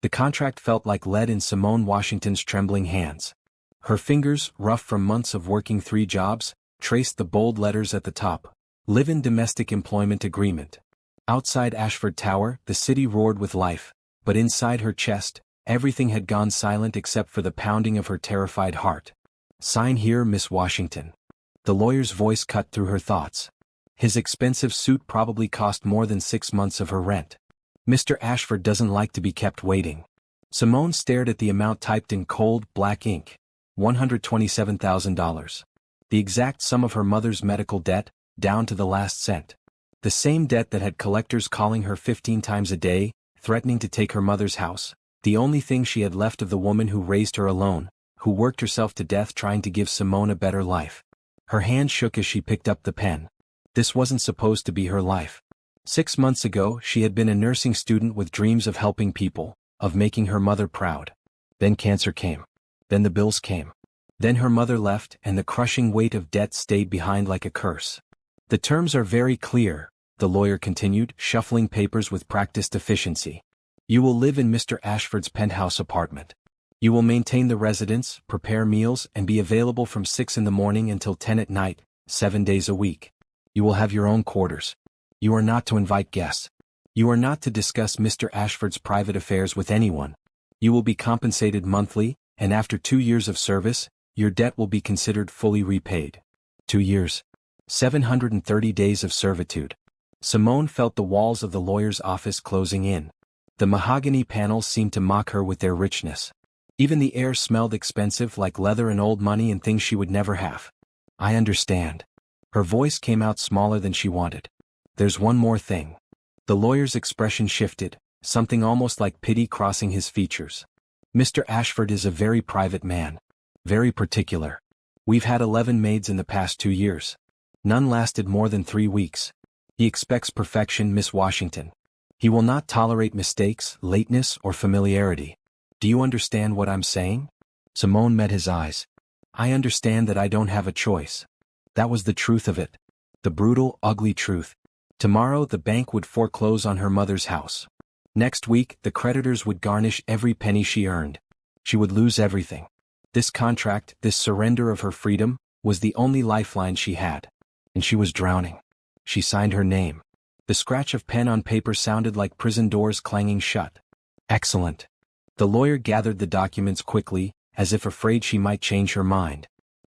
The contract felt like lead in Simone Washington's trembling hands. Her fingers, rough from months of working 3 jobs, traced the bold letters at the top. Live-in domestic employment agreement. Outside Ashford Tower, the city roared with life, but inside her chest, everything had gone silent except for the pounding of her terrified heart. Sign here, Miss Washington. The lawyer's voice cut through her thoughts. His expensive suit probably cost more than 6 months of her rent. Mr. Ashford doesn't like to be kept waiting. Simone stared at the amount typed in cold, black ink. $127,000. The exact sum of her mother's medical debt, down to the last cent. The same debt that had collectors calling her 15 times a day, threatening to take her mother's house. The only thing she had left of the woman who raised her alone, who worked herself to death trying to give Simone a better life. Her hand shook as she picked up the pen. This wasn't supposed to be her life. 6 months ago, she had been a nursing student with dreams of helping people, of making her mother proud. Then cancer came. Then the bills came. Then her mother left and the crushing weight of debt stayed behind like a curse. The terms are very clear, the lawyer continued, shuffling papers with practiced efficiency. You will live in Mr. Ashford's penthouse apartment. You will maintain the residence, prepare meals, and be available from 6 in the morning until 10 at night, 7 days a week. You will have your own quarters. You are not to invite guests. You are not to discuss Mr. Ashford's private affairs with anyone. You will be compensated monthly, and after 2 years of service, your debt will be considered fully repaid. 2 years. 730 days of servitude. Simone felt the walls of the lawyer's office closing in. The mahogany panels seemed to mock her with their richness. Even the air smelled expensive, like leather and old money and things she would never have. I understand. Her voice came out smaller than she wanted. There's one more thing. The lawyer's expression shifted, something almost like pity crossing his features. Mr. Ashford is a very private man. Very particular. We've had 11 maids in the past 2 years. None lasted more than 3 weeks. He expects perfection, Miss Washington. He will not tolerate mistakes, lateness, or familiarity. Do you understand what I'm saying? Simone met his eyes. I understand that I don't have a choice. That was the truth of it. The brutal, ugly truth. Tomorrow the bank would foreclose on her mother's house. Next week the creditors would garnish every penny she earned. She would lose everything. This contract, this surrender of her freedom, was the only lifeline she had. And she was drowning. She signed her name. The scratch of pen on paper sounded like prison doors clanging shut. Excellent. The lawyer gathered the documents quickly, as if afraid she might change her mind.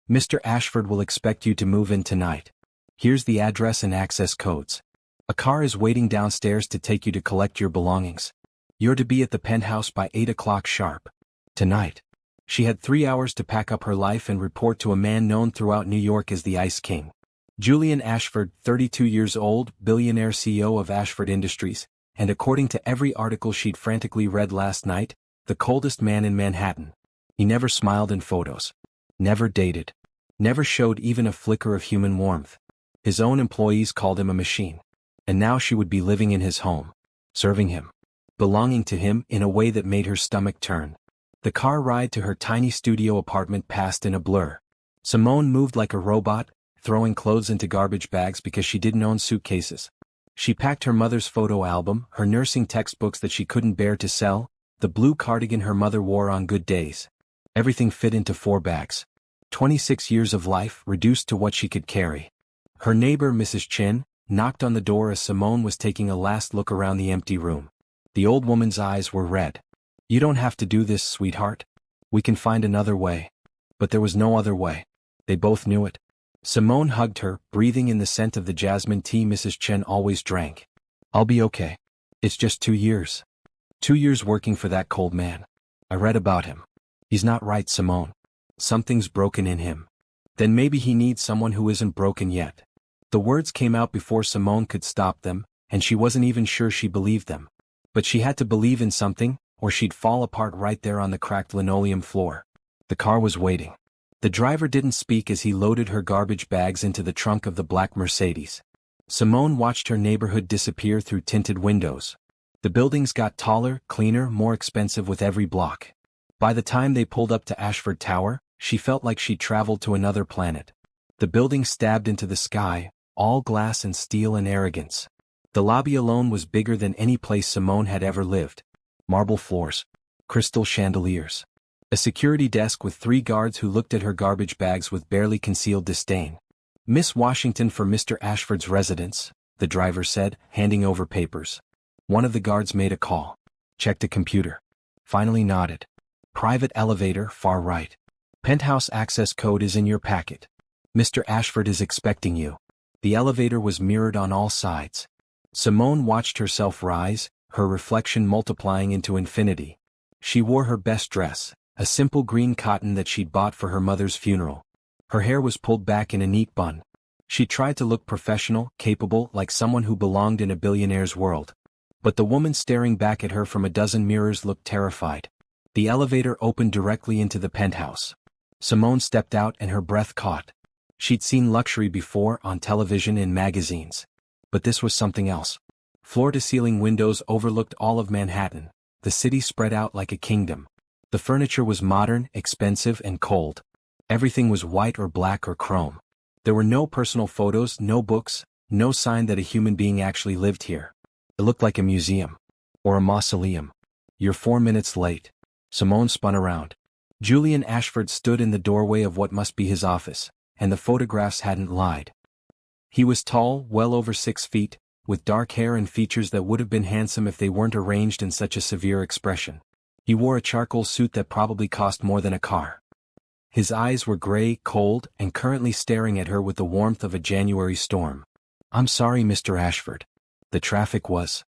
Mr. Ashford will expect you to move in tonight. Here's the address and access codes. A car is waiting downstairs to take you to collect your belongings. You're to be at the penthouse by 8 o'clock sharp. Tonight. She had 3 hours to pack up her life and report to a man known throughout New York as the Ice King. Julian Ashford, 32 years old, billionaire CEO of Ashford Industries, and according to every article she'd frantically read last night, the coldest man in Manhattan. He never smiled in photos. Never dated. Never showed even a flicker of human warmth. His own employees called him a machine. And now she would be living in his home. Serving him. Belonging to him in a way that made her stomach turn. The car ride to her tiny studio apartment passed in a blur. Simone moved like a robot, throwing clothes into garbage bags because she didn't own suitcases. She packed her mother's photo album, her nursing textbooks that she couldn't bear to sell, the blue cardigan her mother wore on good days. Everything fit into 4 bags. 26 years of life reduced to what she could carry. Her neighbor, Mrs. Chin, knocked on the door as Simone was taking a last look around the empty room. The old woman's eyes were red. You don't have to do this, sweetheart. We can find another way. But there was no other way. They both knew it. Simone hugged her, breathing in the scent of the jasmine tea Mrs. Chen always drank. I'll be okay. It's just 2 years. 2 years working for that cold man. I read about him. He's not right, Simone. Something's broken in him. Then maybe he needs someone who isn't broken yet. The words came out before Simone could stop them, and she wasn't even sure she believed them. But she had to believe in something, or she'd fall apart right there on the cracked linoleum floor. The car was waiting. The driver didn't speak as he loaded her garbage bags into the trunk of the black Mercedes. Simone watched her neighborhood disappear through tinted windows. The buildings got taller, cleaner, more expensive with every block. By the time they pulled up to Ashford Tower, she felt like she'd traveled to another planet. The buildings stabbed into the sky, all glass and steel and arrogance. The lobby alone was bigger than any place Simone had ever lived. Marble floors. crystal chandeliers. A security desk with 3 guards who looked at her garbage bags with barely concealed disdain. "Miss Washington for Mr. Ashford's residence," the driver said, handing over papers. One of the guards made a call. Checked a computer. Finally nodded. "Private elevator, far right. Penthouse access code is in your packet. Mr. Ashford is expecting you." The elevator was mirrored on all sides. Simone watched herself rise, her reflection multiplying into infinity. She wore her best dress, a simple green cotton that she'd bought for her mother's funeral. Her hair was pulled back in a neat bun. She tried to look professional, capable, like someone who belonged in a billionaire's world. But the woman staring back at her from a dozen mirrors looked terrified. The elevator opened directly into the penthouse. Simone stepped out and her breath caught. She'd seen luxury before on television and magazines. But this was something else. Floor-to-ceiling windows overlooked all of Manhattan. The city spread out like a kingdom. The furniture was modern, expensive, and cold. Everything was white or black or chrome. There were no personal photos, no books, no sign that a human being actually lived here. It looked like a museum. Or a mausoleum. "You're 4 minutes late." Simone spun around. Julian Ashford stood in the doorway of what must be his office, and the photographs hadn't lied. He was tall, well over 6 feet, with dark hair and features that would have been handsome if they weren't arranged in such a severe expression. He wore a charcoal suit that probably cost more than a car. His eyes were gray, cold, and currently staring at her with the warmth of a January storm. "I'm sorry, Mr. Ashford. The traffic was."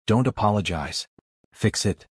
"Don't apologize. Fix it."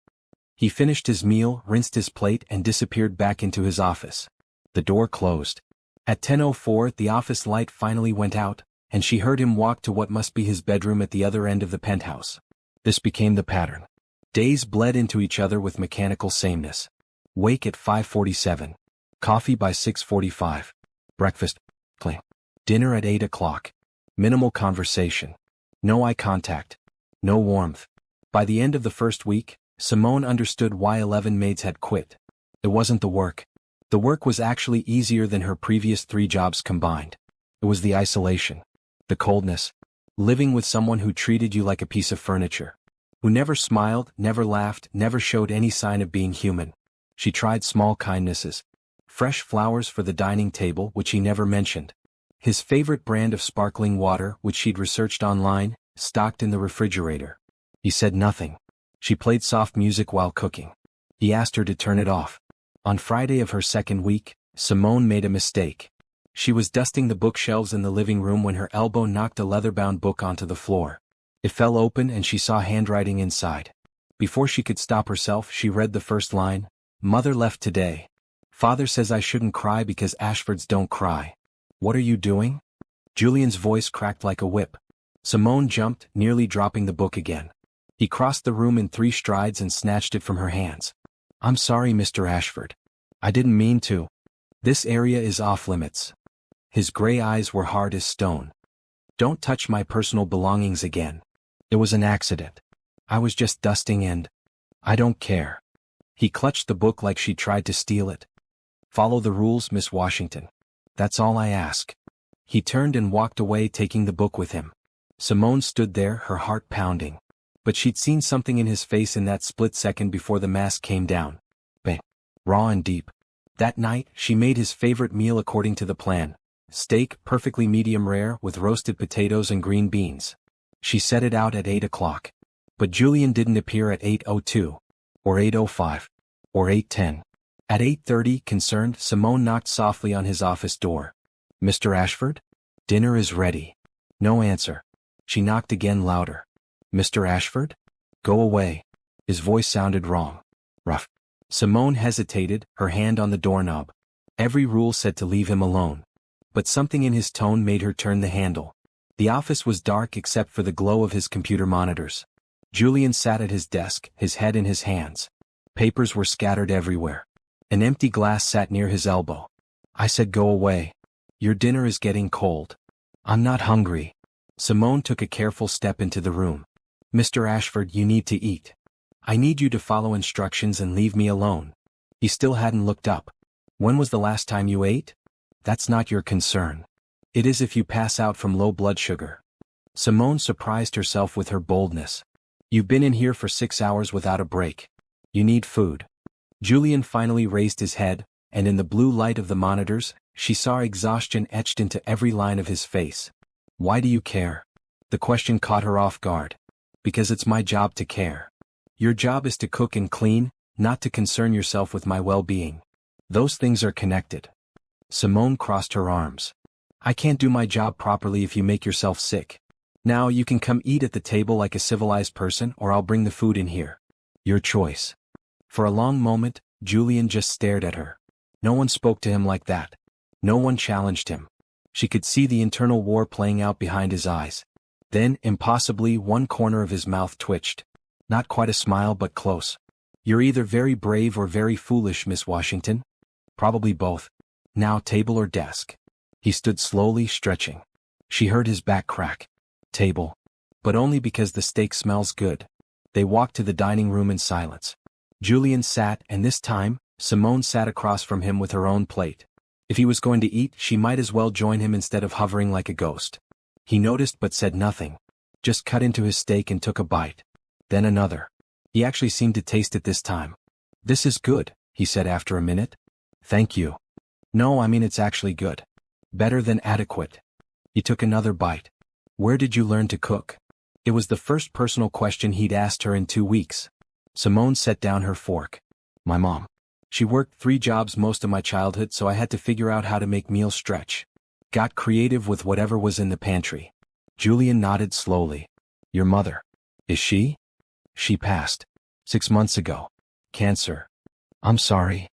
He finished his meal, rinsed his plate, and disappeared back into his office. The door closed. At 10:04 the office light finally went out, and she heard him walk to what must be his bedroom at the other end of the penthouse. This became the pattern. Days bled into each other with mechanical sameness. Wake at 5:47. Coffee by 6:45. Breakfast. Play. Dinner at 8 o'clock. Minimal conversation. No eye contact. No warmth. By the end of the first week, Simone understood why 11 maids had quit. It wasn't the work. The work was actually easier than her previous 3 jobs combined. It was the isolation. The coldness. Living with someone who treated you like a piece of furniture. Who never smiled, never laughed, never showed any sign of being human. She tried small kindnesses. Fresh flowers for the dining table, which he never mentioned. His favorite brand of sparkling water, which she'd researched online, stocked in the refrigerator. He said nothing. She played soft music while cooking. He asked her to turn it off. On Friday of her second week, Simone made a mistake. She was dusting the bookshelves in the living room when her elbow knocked a leather-bound book onto the floor. It fell open and she saw handwriting inside. Before she could stop herself, she read the first line. "Mother left today. Father says I shouldn't cry because Ashfords don't cry. What are you doing?" Julian's voice cracked like a whip. Simone jumped, nearly dropping the book again. He crossed the room in 3 strides and snatched it from her hands. "I'm sorry, Mr. Ashford. I didn't mean to. This area is off limits." His gray eyes were hard as stone. "Don't touch my personal belongings again. It was an accident. I was just dusting and I don't care." He clutched the book like she tried to steal it. "Follow the rules, Miss Washington. That's all I ask." He turned and walked away, taking the book with him. Simone stood there, her heart pounding. But she'd seen something in his face in that split second before the mask came down. Bang. Raw and deep. That night, she made his favorite meal according to the plan. Steak, perfectly medium rare, with roasted potatoes and green beans. She set it out at 8 o'clock. But Julian didn't appear at 8:02. Or 8:05. Or 8:10. At 8:30, concerned, Simone knocked softly on his office door. "Mr. Ashford? Dinner is ready." No answer. She knocked again, louder. "Mr. Ashford? Go away." His voice sounded wrong. Rough. Simone hesitated, her hand on the doorknob. Every rule said to leave him alone. But something in his tone made her turn the handle. The office was dark except for the glow of his computer monitors. Julian sat at his desk, his head in his hands. Papers were scattered everywhere. An empty glass sat near his elbow. "I said go away. Your dinner is getting cold." "I'm not hungry." Simone took a careful step into the room. "Mr. Ashford, you need to eat. I need you to follow instructions and leave me alone." He still hadn't looked up. "When was the last time you ate?" "That's not your concern. It is if you pass out from low blood sugar." Simone surprised herself with her boldness. "You've been in here for 6 hours without a break. You need food. Julian finally raised his head, and in the blue light of the monitors, she saw exhaustion etched into every line of his face. Why do you care? The question caught her off guard. Because it's my job to care. Your job is to cook and clean, not to concern yourself with my well-being. Those things are connected. Simone crossed her arms. I can't do my job properly if you make yourself sick. Now you can come eat at the table like a civilized person, or I'll bring the food in here. Your choice. For a long moment, Julian just stared at her. No one spoke to him like that. No one challenged him. She could see the internal war playing out behind his eyes. Then, impossibly, one corner of his mouth twitched. Not quite a smile, but close. You're either very brave or very foolish, Miss Washington. Probably both. Now table or desk. He stood slowly, stretching. She heard his back crack. Table. But only because the steak smells good. They walked to the dining room in silence. Julian sat, and this time, Simone sat across from him with her own plate. If he was going to eat, she might as well join him instead of hovering like a ghost. He noticed but said nothing. Just cut into his steak and took a bite. Then another. He actually seemed to taste it this time. This is good, he said after a minute. Thank you. No, I mean it's actually good. Better than adequate. He took another bite. Where did you learn to cook? It was the first personal question he'd asked her in 2 weeks. Simone set down her fork. My mom. She worked 3 jobs most of my childhood, so I had to figure out how to make meals stretch. Got creative with whatever was in the pantry. Julian nodded slowly. Your mother. Is she? She passed. 6 months ago. Cancer. I'm sorry.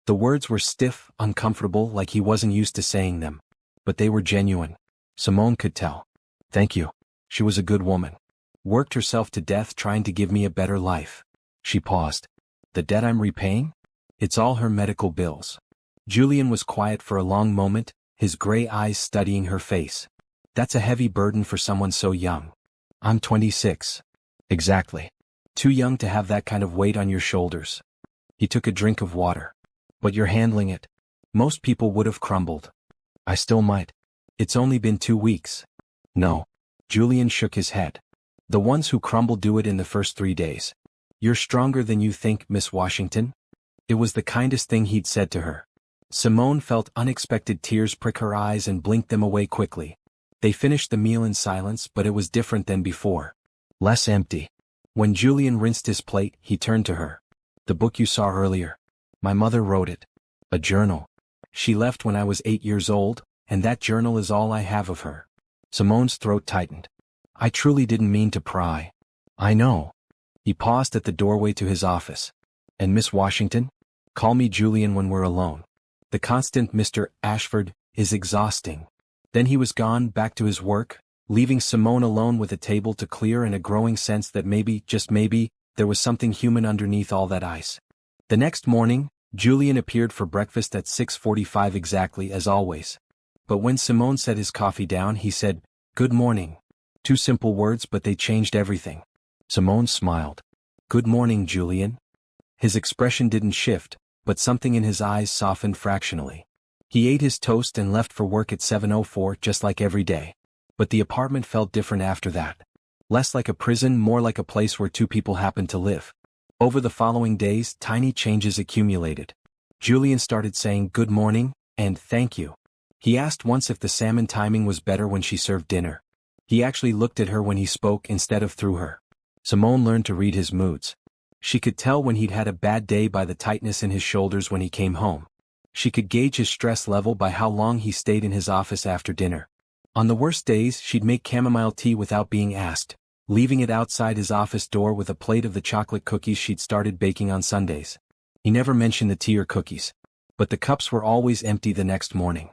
The words were stiff, uncomfortable, like he wasn't used to saying them. But they were genuine. Simone could tell. Thank you. She was a good woman. Worked herself to death trying to give me a better life. She paused. The debt I'm repaying? It's all her medical bills. Julian was quiet for a long moment, his gray eyes studying her face. That's a heavy burden for someone so young. I'm 26. Exactly. Too young to have that kind of weight on your shoulders. He took a drink of water. But you're handling it. Most people would have crumbled. I still might. It's only been 2 weeks. No. Julian shook his head. The ones who crumble do it in the first 3 days. You're stronger than you think, Miss Washington. It was the kindest thing he'd said to her. Simone felt unexpected tears prick her eyes and blinked them away quickly. They finished the meal in silence, but it was different than before. Less empty. When Julian rinsed his plate, he turned to her. The book you saw earlier. My mother wrote it. A journal. She left when I was 8 years old, and that journal is all I have of her. Simone's throat tightened. I truly didn't mean to pry. I know. He paused at the doorway to his office. And Miss Washington? Call me Julian when we're alone. The constant Mr. Ashford is exhausting. Then he was gone back to his work, leaving Simone alone with a table to clear and a growing sense that maybe, just maybe, there was something human underneath all that ice. The next morning, Julian appeared for breakfast at 6:45 exactly as always. But when Simone set his coffee down, he said, Good morning. 2 simple words, but they changed everything. Simone smiled. Good morning, Julian. His expression didn't shift, but something in his eyes softened fractionally. He ate his toast and left for work at 7:04 just like every day. But the apartment felt different after that. Less like a prison, more like a place where 2 people happened to live. Over the following days, tiny changes accumulated. Julian started saying good morning, and thank you. He asked once if the salmon timing was better when she served dinner. He actually looked at her when he spoke instead of through her. Simone learned to read his moods. She could tell when he'd had a bad day by the tightness in his shoulders when he came home. She could gauge his stress level by how long he stayed in his office after dinner. On the worst days, she'd make chamomile tea without being asked, leaving it outside his office door with a plate of the chocolate cookies she'd started baking on Sundays. He never mentioned the tea or cookies. But the cups were always empty the next morning.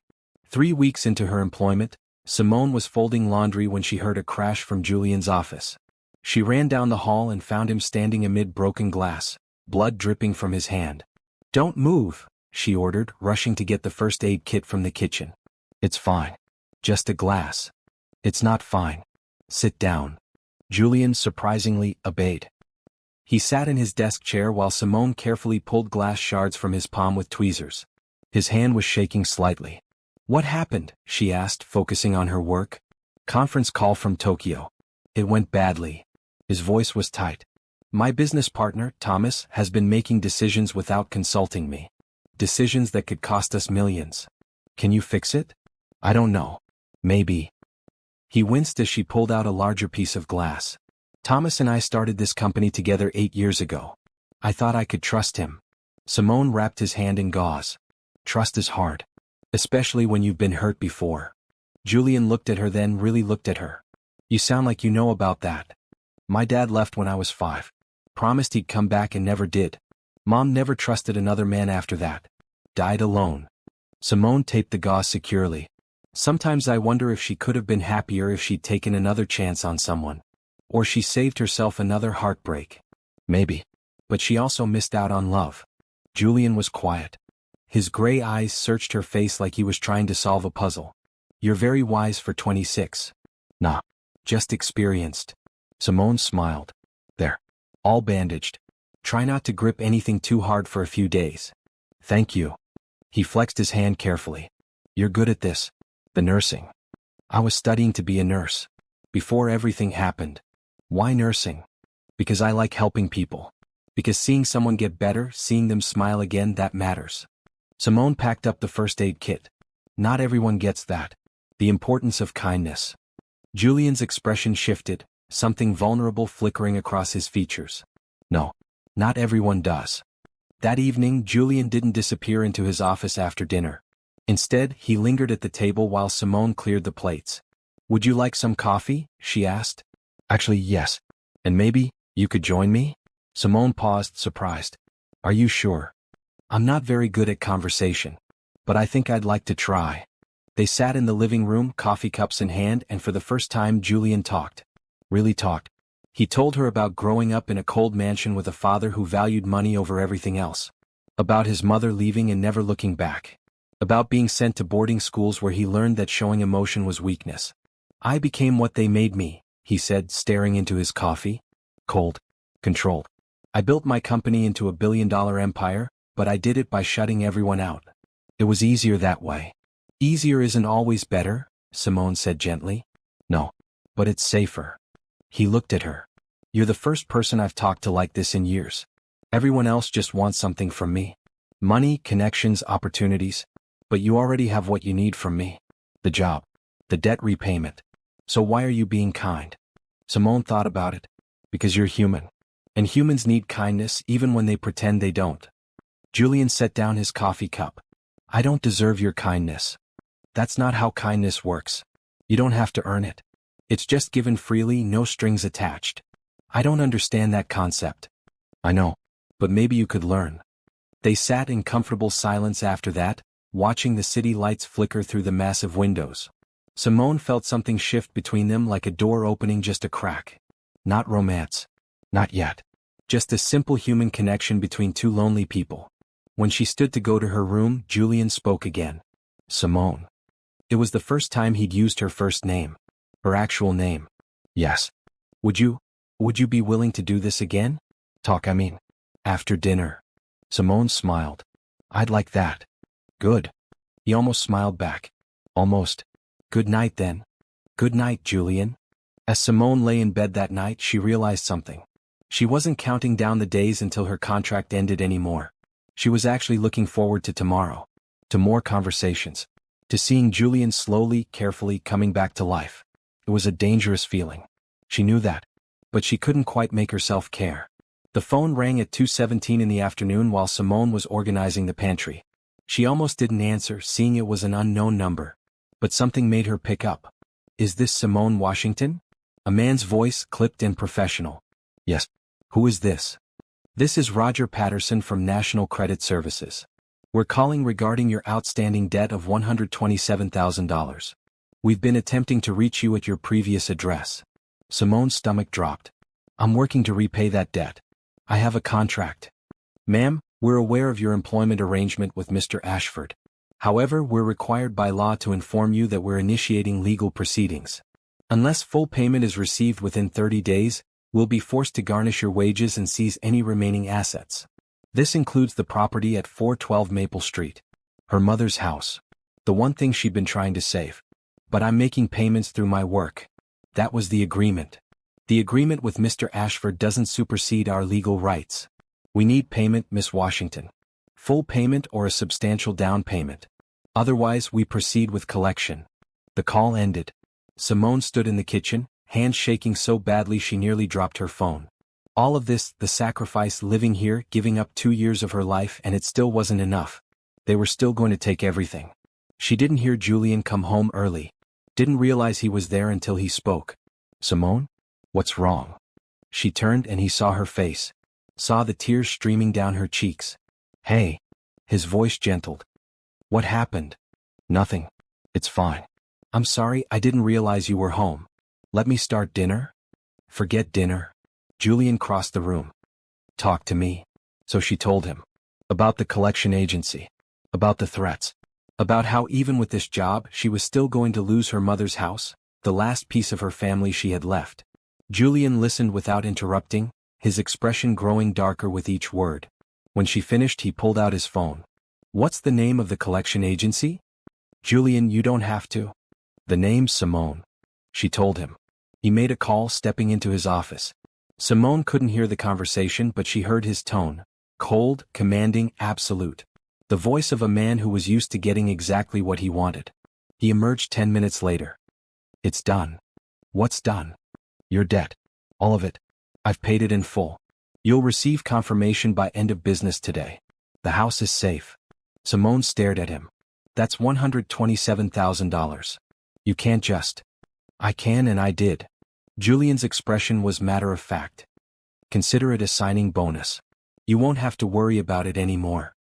3 weeks into her employment, Simone was folding laundry when she heard a crash from Julian's office. She ran down the hall and found him standing amid broken glass, blood dripping from his hand. Don't move, she ordered, rushing to get the first aid kit from the kitchen. It's fine. Just a glass. It's not fine. Sit down. Julian surprisingly obeyed. He sat in his desk chair while Simone carefully pulled glass shards from his palm with tweezers. His hand was shaking slightly. What happened? She asked, focusing on her work. Conference call from Tokyo. It went badly. His voice was tight. My business partner, Thomas, has been making decisions without consulting me. Decisions that could cost us millions. Can you fix it? I don't know. Maybe. He winced as she pulled out a larger piece of glass. Thomas and I started this company together 8 years ago. I thought I could trust him. Simone wrapped his hand in gauze. Trust is hard. Especially when you've been hurt before. Julian looked at her, then really looked at her. You sound like you know about that. My dad left when I was 5. Promised he'd come back and never did. Mom never trusted another man after that. Died alone. Simone taped the gauze securely. Sometimes I wonder if she could have been happier if she'd taken another chance on someone. Or she saved herself another heartbreak. Maybe. But she also missed out on love. Julian was quiet. His gray eyes searched her face like he was trying to solve a puzzle. You're very wise for 26. Nah. Just experienced. Simone smiled. There. All bandaged. Try not to grip anything too hard for a few days. Thank you. He flexed his hand carefully. You're good at this. The nursing. I was studying to be a nurse. Before everything happened. Why nursing? Because I like helping people. Because seeing someone get better, seeing them smile again, that matters. Simone packed up the first aid kit. Not everyone gets that. The importance of kindness. Julian's expression shifted, something vulnerable flickering across his features. No. Not everyone does. That evening, Julian didn't disappear into his office after dinner. Instead, he lingered at the table while Simone cleared the plates. Would you like some coffee? She asked. Actually, yes. And maybe, you could join me? Simone paused, surprised. Are you sure? I'm not very good at conversation. But I think I'd like to try. They sat in the living room, coffee cups in hand, and for the first time Julian talked. Really talked. He told her about growing up in a cold mansion with a father who valued money over everything else. About his mother leaving and never looking back. About being sent to boarding schools where he learned that showing emotion was weakness. I became what they made me, he said, staring into his coffee. Cold. Controlled. I built my company into a billion-dollar empire, but I did it by shutting everyone out. It was easier that way. Easier isn't always better, Simone said gently. No. But it's safer. He looked at her. You're the first person I've talked to like this in years. Everyone else just wants something from me. Money, connections, opportunities. But you already have what you need from me. The job. The debt repayment. So why are you being kind? Simone thought about it. Because you're human. And humans need kindness even when they pretend they don't. Julian set down his coffee cup. I don't deserve your kindness. That's not how kindness works. You don't have to earn it. It's just given freely, no strings attached. I don't understand that concept. I know. But maybe you could learn. They sat in comfortable silence after that, watching the city lights flicker through the massive windows. Simone felt something shift between them like a door opening just a crack. Not romance. Not yet. Just a simple human connection between two lonely people. When she stood to go to her room, Julian spoke again. Simone. It was the first time he'd used her first name. Her actual name. Yes. Would you be willing to do this again? Talk, I mean. After dinner. Simone smiled. I'd like that. Good. He almost smiled back. Almost. Good night then. Good night, Julian. As Simone lay in bed that night, she realized something. She wasn't counting down the days until her contract ended anymore. She was actually looking forward to tomorrow. To more conversations. To seeing Julian slowly, carefully coming back to life. It was a dangerous feeling. She knew that. But she couldn't quite make herself care. The phone rang at 2:17 in the afternoon while Simone was organizing the pantry. She almost didn't answer, seeing it was an unknown number. But something made her pick up. Is this Simone Washington? A man's voice, clipped and professional. Yes. Who is this? This is Roger Patterson from National Credit Services. We're calling regarding your outstanding debt of $127,000. We've been attempting to reach you at your previous address. Simone's stomach dropped. I'm working to repay that debt. I have a contract. Ma'am, we're aware of your employment arrangement with Mr. Ashford. However, we're required by law to inform you that we're initiating legal proceedings. Unless full payment is received within 30 days, we'll be forced to garnish your wages and seize any remaining assets. This includes the property at 412 Maple Street. Her mother's house. The one thing she'd been trying to save. But I'm making payments through my work. That was the agreement. The agreement with Mr. Ashford doesn't supersede our legal rights. We need payment, Miss Washington. Full payment or a substantial down payment. Otherwise, we proceed with collection. The call ended. Simone stood in the kitchen, hands shaking so badly she nearly dropped her phone. All of this, the sacrifice, living here, giving up 2 years of her life, and it still wasn't enough. They were still going to take everything. She didn't hear Julian come home early. Didn't realize he was there until he spoke. Simone? What's wrong? She turned and he saw her face. Saw the tears streaming down her cheeks. Hey. His voice gentled. What happened? Nothing. It's fine. I'm sorry, I didn't realize you were home. Let me start dinner? Forget dinner. Julian crossed the room. Talk to me. So she told him. About the collection agency. About the threats. About how even with this job she was still going to lose her mother's house, the last piece of her family she had left. Julian listened without interrupting, his expression growing darker with each word. When she finished he pulled out his phone. What's the name of the collection agency? Julian, you don't have to. The name's Simone. She told him. He made a call, stepping into his office. Simone couldn't hear the conversation, but she heard his tone. Cold, commanding, absolute. The voice of a man who was used to getting exactly what he wanted. He emerged 10 minutes later. It's done. What's done? Your debt. All of it. I've paid it in full. You'll receive confirmation by end of business today. The house is safe. Simone stared at him. That's $127,000. You can't just. I can and I did. Julian's expression was matter of fact. Consider it a signing bonus. You won't have to worry about it anymore.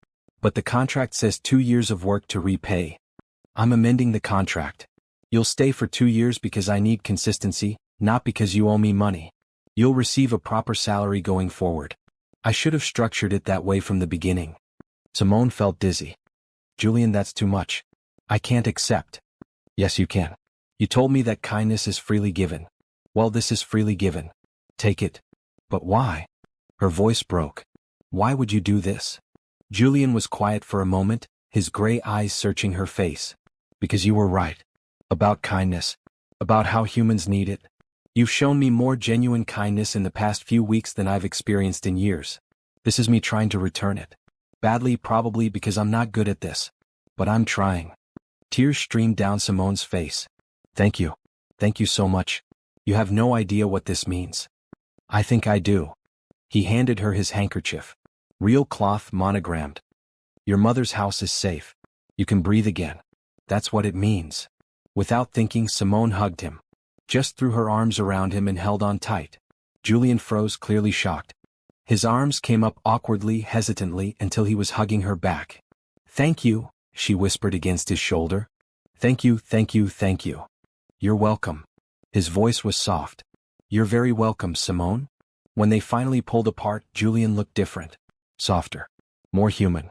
But the contract says 2 years of work to repay. I'm amending the contract. You'll stay for 2 years because I need consistency, not because you owe me money. You'll receive a proper salary going forward. I should have structured it that way from the beginning. Simone felt dizzy. Julian, that's too much. I can't accept. Yes, you can. You told me that kindness is freely given. Well, this is freely given. Take it. But why? Her voice broke. Why would you do this? Julian was quiet for a moment, his gray eyes searching her face. Because you were right. About kindness. About how humans need it. You've shown me more genuine kindness in the past few weeks than I've experienced in years. This is me trying to return it. Badly, probably because I'm not good at this. But I'm trying. Tears streamed down Simone's face. Thank you. Thank you so much. You have no idea what this means. I think I do. He handed her his handkerchief. Real cloth, monogrammed. Your mother's house is safe. You can breathe again. That's what it means. Without thinking, Simone hugged him. Just threw her arms around him and held on tight. Julian froze, clearly shocked. His arms came up awkwardly, hesitantly, until he was hugging her back. Thank you, she whispered against his shoulder. Thank you, thank you, thank you. You're welcome. His voice was soft. You're very welcome, Simone. When they finally pulled apart, Julian looked different. Softer. More human.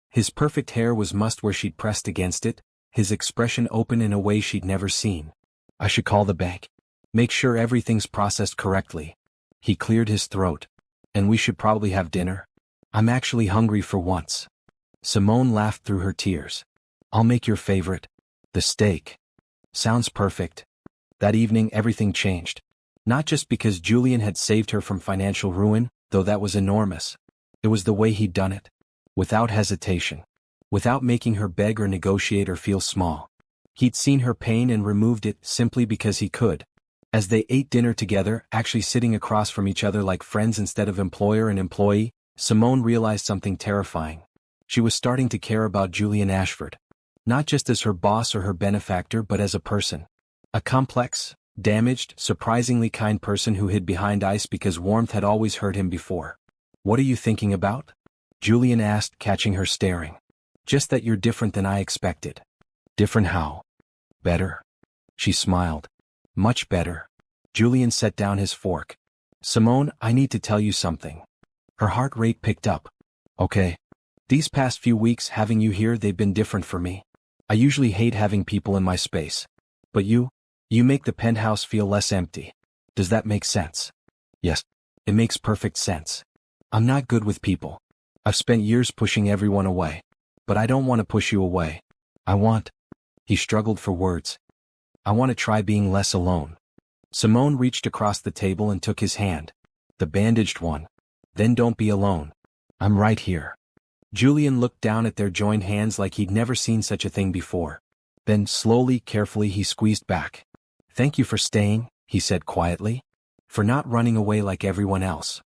His perfect hair was mussed where she'd pressed against it, his expression open in a way she'd never seen. I should call the bank. Make sure everything's processed correctly. He cleared his throat. And we should probably have dinner. I'm actually hungry for once. Simone laughed through her tears. I'll make your favorite. The steak. Sounds perfect. That evening everything changed. Not just because Julian had saved her from financial ruin, though that was enormous. It was the way he'd done it. Without hesitation. Without making her beg or negotiate or feel small. He'd seen her pain and removed it simply because he could. As they ate dinner together, actually sitting across from each other like friends instead of employer and employee, Simone realized something terrifying. She was starting to care about Julian Ashford. Not just as her boss or her benefactor, but as a person. A complex, damaged, surprisingly kind person who hid behind ice because warmth had always hurt him before. What are you thinking about? Julian asked, catching her staring. Just that you're different than I expected. Different how? Better? She smiled. Much better. Julian set down his fork. Simone, I need to tell you something. Her heart rate picked up. Okay. These past few weeks having you here, they've been different for me. I usually hate having people in my space. But you make the penthouse feel less empty. Does that make sense? Yes. It makes perfect sense. I'm not good with people. I've spent years pushing everyone away. But I don't want to push you away. He struggled for words. I want to try being less alone. Simone reached across the table and took his hand. The bandaged one. Then don't be alone. I'm right here. Julian looked down at their joined hands like he'd never seen such a thing before. Then, slowly, carefully, he squeezed back. Thank you for staying, he said quietly. For not running away like everyone else.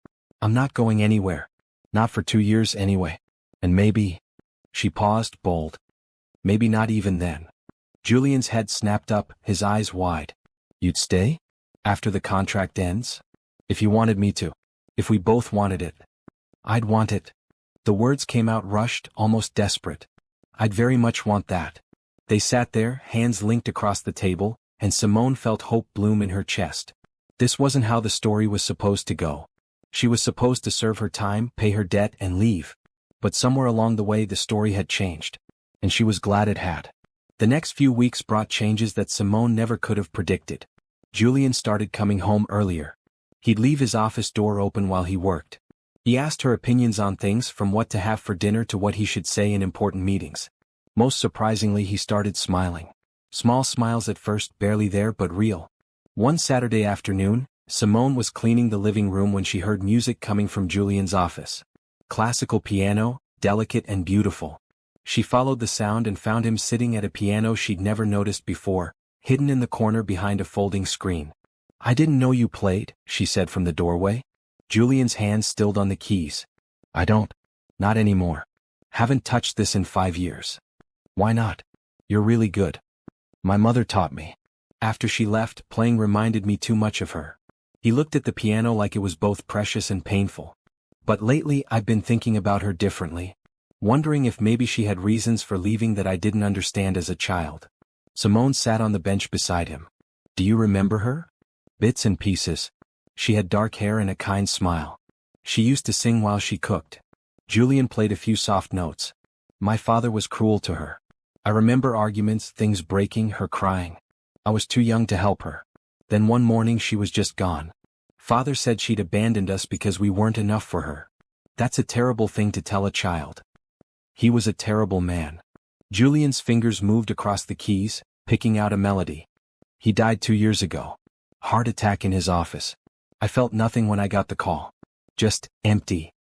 I'm not going anywhere. Not for 2 years anyway. And maybe... She paused, bold. Maybe not even then. Julian's head snapped up, his eyes wide. You'd stay? After the contract ends? If you wanted me to. If we both wanted it. I'd want it. The words came out rushed, almost desperate. I'd very much want that. They sat there, hands linked across the table, and Simone felt hope bloom in her chest. This wasn't how the story was supposed to go. She was supposed to serve her time, pay her debt, and leave. But somewhere along the way the story had changed. And she was glad it had. The next few weeks brought changes that Simone never could have predicted. Julian started coming home earlier. He'd leave his office door open while he worked. He asked her opinions on things from what to have for dinner to what he should say in important meetings. Most surprisingly, he started smiling. Small smiles at first, barely there but real. One Saturday afternoon, Simone was cleaning the living room when she heard music coming from Julian's office. Classical piano, delicate and beautiful. She followed the sound and found him sitting at a piano she'd never noticed before, hidden in the corner behind a folding screen. I didn't know you played, she said from the doorway. Julian's hand stilled on the keys. I don't. Not anymore. Haven't touched this in 5 years. Why not? You're really good. My mother taught me. After she left, playing reminded me too much of her. He looked at the piano like it was both precious and painful. But lately I've been thinking about her differently. Wondering if maybe she had reasons for leaving that I didn't understand as a child. Simone sat on the bench beside him. Do you remember her? Bits and pieces. She had dark hair and a kind smile. She used to sing while she cooked. Julian played a few soft notes. My father was cruel to her. I remember arguments, things breaking, her crying. I was too young to help her. Then one morning she was just gone. Father said she'd abandoned us because we weren't enough for her. That's a terrible thing to tell a child. He was a terrible man. Julian's fingers moved across the keys, picking out a melody. He died 2 years ago. Heart attack in his office. I felt nothing when I got the call. Just empty.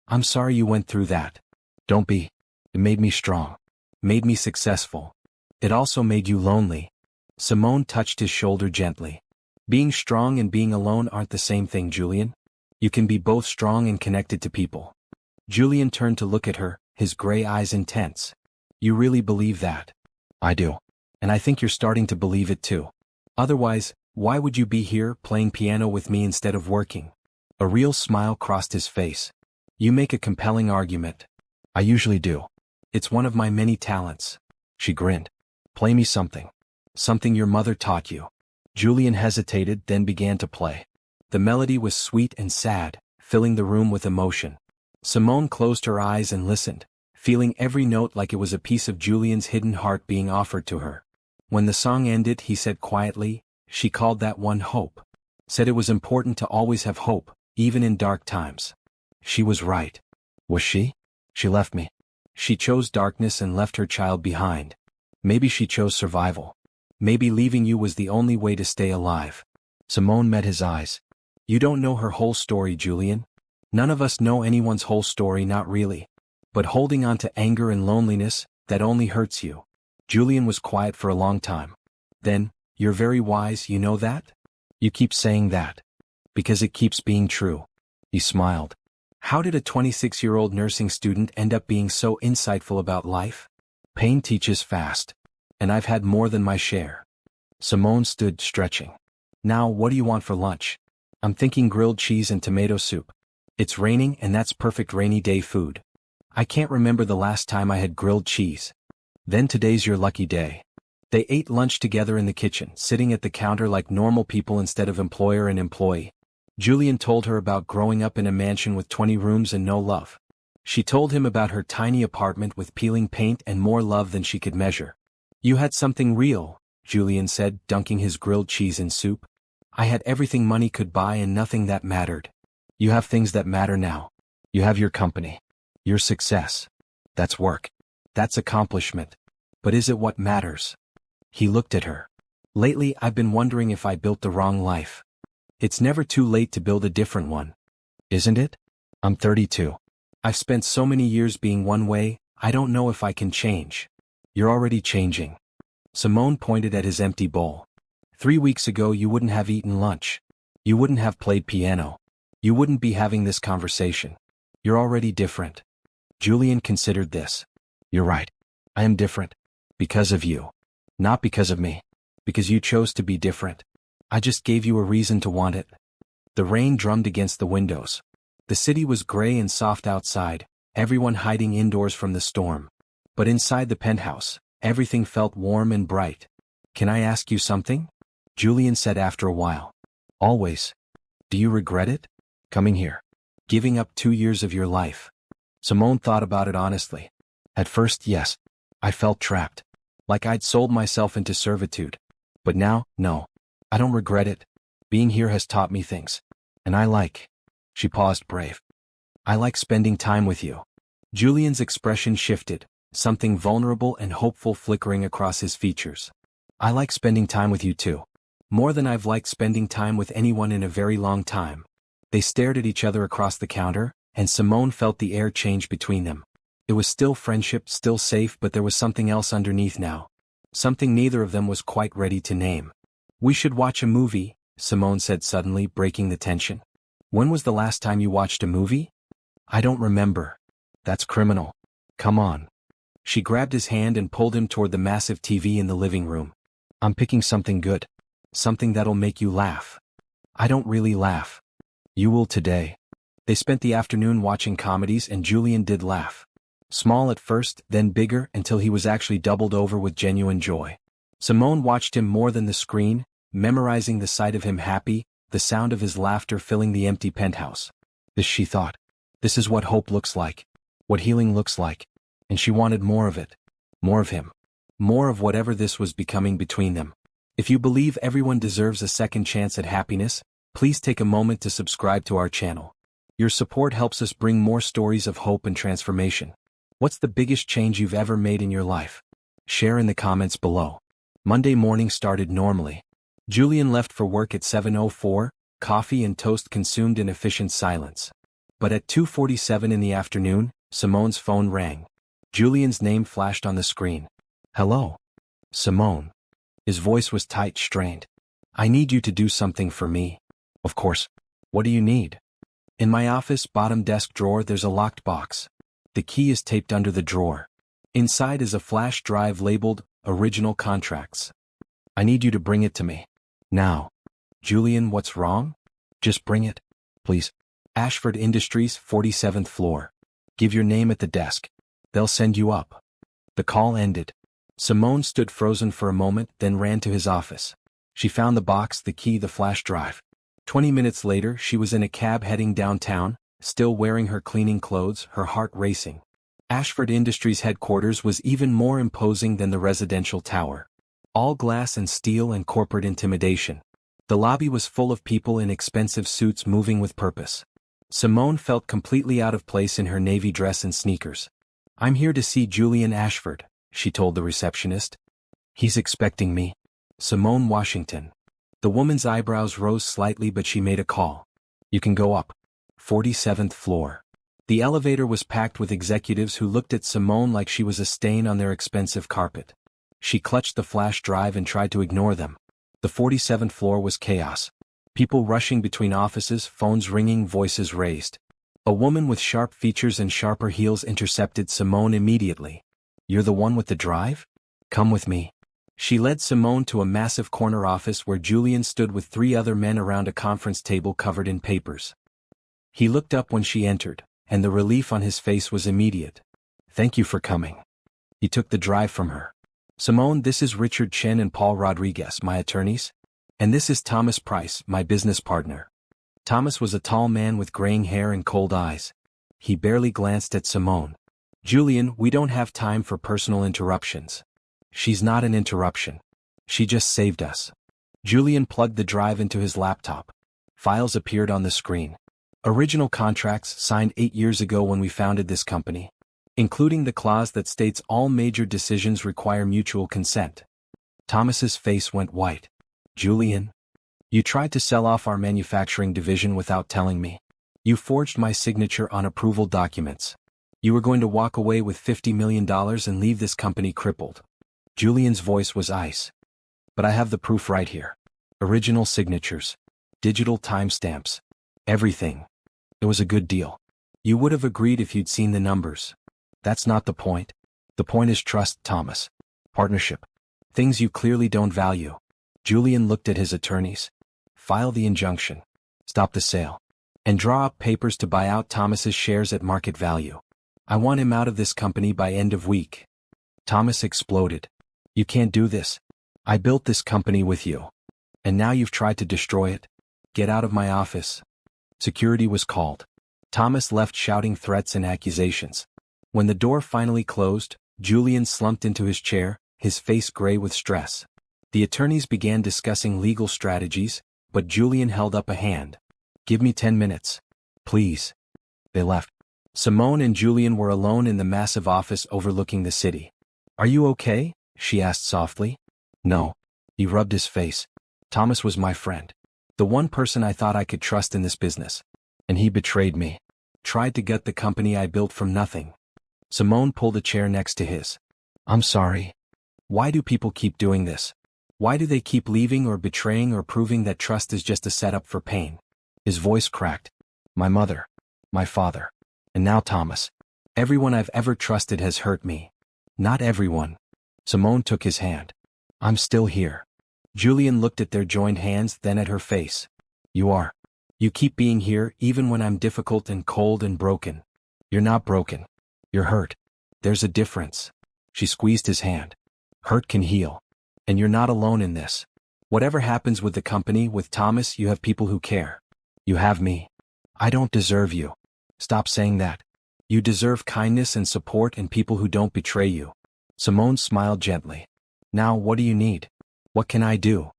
I'm sorry you went through that. Don't be. It made me strong. Made me successful. It also made you lonely. Simone touched his shoulder gently. Being strong and being alone aren't the same thing, Julian. You can be both strong and connected to people. Julian turned to look at her, his gray eyes intense. You really believe that? I do. And I think you're starting to believe it too. Otherwise, why would you be here playing piano with me instead of working? A real smile crossed his face. You make a compelling argument. I usually do. It's one of my many talents. She grinned. Play me something. Something your mother taught you. Julian hesitated, then began to play. The melody was sweet and sad, filling the room with emotion. Simone closed her eyes and listened, feeling every note like it was a piece of Julian's hidden heart being offered to her. When the song ended, he said quietly, she called that one hope. Said it was important to always have hope, even in dark times. She was right. Was she? She left me. She chose darkness and left her child behind. Maybe she chose survival. Maybe leaving you was the only way to stay alive. Simone met his eyes. You don't know her whole story, Julian. None of us know anyone's whole story, not really. But holding on to anger and loneliness, that only hurts you. Julian was quiet for a long time. Then, you're very wise, you know that? You keep saying that. Because it keeps being true. He smiled. How did a 26-year-old nursing student end up being so insightful about life? Pain teaches fast. And I've had more than my share. Simone stood, stretching. Now, what do you want for lunch? I'm thinking grilled cheese and tomato soup. It's raining and that's perfect rainy day food. I can't remember the last time I had grilled cheese. Then today's your lucky day. They ate lunch together in the kitchen, sitting at the counter like normal people instead of employer and employee. Julian told her about growing up in a mansion with 20 rooms and no love. She told him about her tiny apartment with peeling paint and more love than she could measure. You had something real, Julian said, dunking his grilled cheese in soup. I had everything money could buy and nothing that mattered. You have things that matter now. You have your company. Your success. That's work. That's accomplishment. But is it what matters? He looked at her. Lately I've been wondering if I built the wrong life. It's never too late to build a different one. Isn't it? I'm 32. I've spent so many years being one way, I don't know if I can change. You're already changing. Simone pointed at his empty bowl. 3 weeks ago you wouldn't have eaten lunch. You wouldn't have played piano. You wouldn't be having this conversation. You're already different. Julian considered this. You're right. I am different. Because of you. Not because of me. Because you chose to be different. I just gave you a reason to want it. The rain drummed against the windows. The city was gray and soft outside, everyone hiding indoors from the storm. But inside the penthouse, everything felt warm and bright. Can I ask you something? Julian said after a while. Always. Do you regret it? Coming here. Giving up 2 years of your life. Simone thought about it honestly. At first, yes. I felt trapped. Like I'd sold myself into servitude. But now, no. I don't regret it. Being here has taught me things. And I like. She paused, brave. I like spending time with you. Julian's expression shifted, something vulnerable and hopeful flickering across his features. I like spending time with you too. More than I've liked spending time with anyone in a very long time. They stared at each other across the counter, and Simone felt the air change between them. It was still friendship, still safe, but there was something else underneath now. Something neither of them was quite ready to name. We should watch a movie, Simone said suddenly, breaking the tension. When was the last time you watched a movie? I don't remember. That's criminal. Come on. She grabbed his hand and pulled him toward the massive TV in the living room. I'm picking something good. Something that'll make you laugh. I don't really laugh. You will today. They spent the afternoon watching comedies and Julian did laugh. Small at first, then bigger until he was actually doubled over with genuine joy. Simone watched him more than the screen, memorizing the sight of him happy, the sound of his laughter filling the empty penthouse. This, she thought. This is what hope looks like. What healing looks like. And she wanted more of it. More of him. More of whatever this was becoming between them. If you believe everyone deserves a second chance at happiness, please take a moment to subscribe to our channel. Your support helps us bring more stories of hope and transformation. What's the biggest change you've ever made in your life? Share in the comments below. Monday morning started normally. Julian left for work at 7:04, coffee and toast consumed in efficient silence. But at 2:47 in the afternoon, Simone's phone rang. Julian's name flashed on the screen. Hello? Simone. His voice was tight, strained. I need you to do something for me. Of course. What do you need? In my office bottom desk drawer there's a locked box. The key is taped under the drawer. Inside is a flash drive labeled, Original Contracts. I need you to bring it to me. Now. Julian, what's wrong? Just bring it. Please. Ashford Industries, 47th floor. Give your name at the desk. They'll send you up. The call ended. Simone stood frozen for a moment, then ran to his office. She found the box, the key, the flash drive. 20 minutes later, she was in a cab heading downtown, still wearing her cleaning clothes, her heart racing. Ashford Industries headquarters was even more imposing than the residential tower. All glass and steel and corporate intimidation. The lobby was full of people in expensive suits moving with purpose. Simone felt completely out of place in her navy dress and sneakers. I'm here to see Julian Ashford, she told the receptionist. He's expecting me. Simone Washington. The woman's eyebrows rose slightly but she made a call. You can go up. 47th floor. The elevator was packed with executives who looked at Simone like she was a stain on their expensive carpet. She clutched the flash drive and tried to ignore them. The 47th floor was chaos. People rushing between offices, phones ringing, voices raised. A woman with sharp features and sharper heels intercepted Simone immediately. You're the one with the drive? Come with me. She led Simone to a massive corner office where Julian stood with 3 other men around a conference table covered in papers. He looked up when she entered, and the relief on his face was immediate. Thank you for coming. He took the drive from her. Simone, this is Richard Chen and Paul Rodriguez, my attorneys. And this is Thomas Price, my business partner. Thomas was a tall man with graying hair and cold eyes. He barely glanced at Simone. Julian, we don't have time for personal interruptions. She's not an interruption. She just saved us. Julian plugged the drive into his laptop. Files appeared on the screen. Original contracts signed 8 years ago when we founded this company. Including the clause that states all major decisions require mutual consent. Thomas's face went white. Julian? You tried to sell off our manufacturing division without telling me. You forged my signature on approval documents. You were going to walk away with $50 million and leave this company crippled. Julian's voice was ice. But I have the proof right here. Original signatures. Digital timestamps. Everything. It was a good deal. You would have agreed if you'd seen the numbers. That's not the point. The point is trust, Thomas. Partnership. Things you clearly don't value. Julian looked at his attorneys. File the injunction. Stop the sale. And draw up papers to buy out Thomas's shares at market value. I want him out of this company by end of week. Thomas exploded. You can't do this. I built this company with you. And now you've tried to destroy it. Get out of my office. Security was called. Thomas left shouting threats and accusations. When the door finally closed, Julian slumped into his chair, his face gray with stress. The attorneys began discussing legal strategies, but Julian held up a hand. Give me 10 minutes. Please. They left. Simone and Julian were alone in the massive office overlooking the city. Are you okay? She asked softly. No. He rubbed his face. Thomas was my friend. The one person I thought I could trust in this business. And he betrayed me. Tried to gut the company I built from nothing. Simone pulled a chair next to his. I'm sorry. Why do people keep doing this? Why do they keep leaving or betraying or proving that trust is just a setup for pain? His voice cracked. My mother. My father. And now Thomas. Everyone I've ever trusted has hurt me. Not everyone. Simone took his hand. I'm still here. Julian looked at their joined hands, then at her face. You are. You keep being here even when I'm difficult and cold and broken. You're not broken. You're hurt. There's a difference. She squeezed his hand. Hurt can heal. And you're not alone in this. Whatever happens with the company, with Thomas, you have people who care. You have me. I don't deserve you. Stop saying that. You deserve kindness and support and people who don't betray you. Simone smiled gently. Now what do you need? What can I do?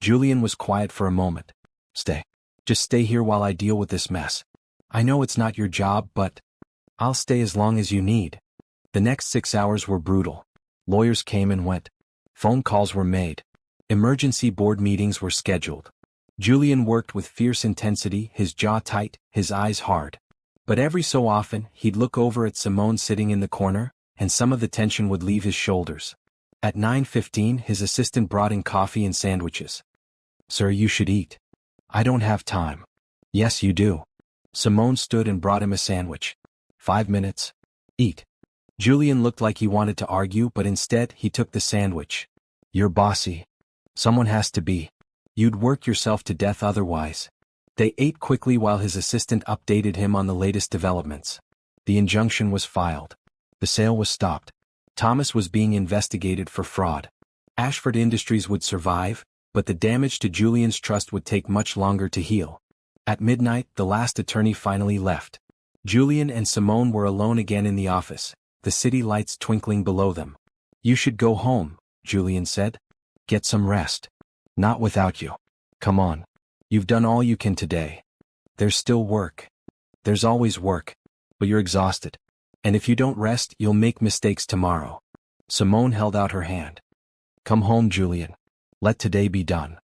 Julian was quiet for a moment. Stay. Just stay here while I deal with this mess. I know it's not your job, but I'll stay as long as you need. The next 6 hours were brutal. Lawyers came and went. Phone calls were made. Emergency board meetings were scheduled. Julian worked with fierce intensity, his jaw tight, his eyes hard. But every so often, he'd look over at Simone sitting in the corner, and some of the tension would leave his shoulders. At 9:15, his assistant brought in coffee and sandwiches. Sir, you should eat. I don't have time. Yes, you do. Simone stood and brought him a sandwich. 5 minutes. Eat. Julian looked like he wanted to argue, but instead, he took the sandwich. You're bossy. Someone has to be. You'd work yourself to death otherwise. They ate quickly while his assistant updated him on the latest developments. The injunction was filed. The sale was stopped. Thomas was being investigated for fraud. Ashford Industries would survive, but the damage to Julian's trust would take much longer to heal. At midnight, the last attorney finally left. Julian and Simone were alone again in the office, the city lights twinkling below them. You should go home, Julian said. Get some rest. Not without you. Come on. You've done all you can today. There's still work. There's always work. But you're exhausted. And if you don't rest, you'll make mistakes tomorrow. Simone held out her hand. Come home, Julian. Let today be done.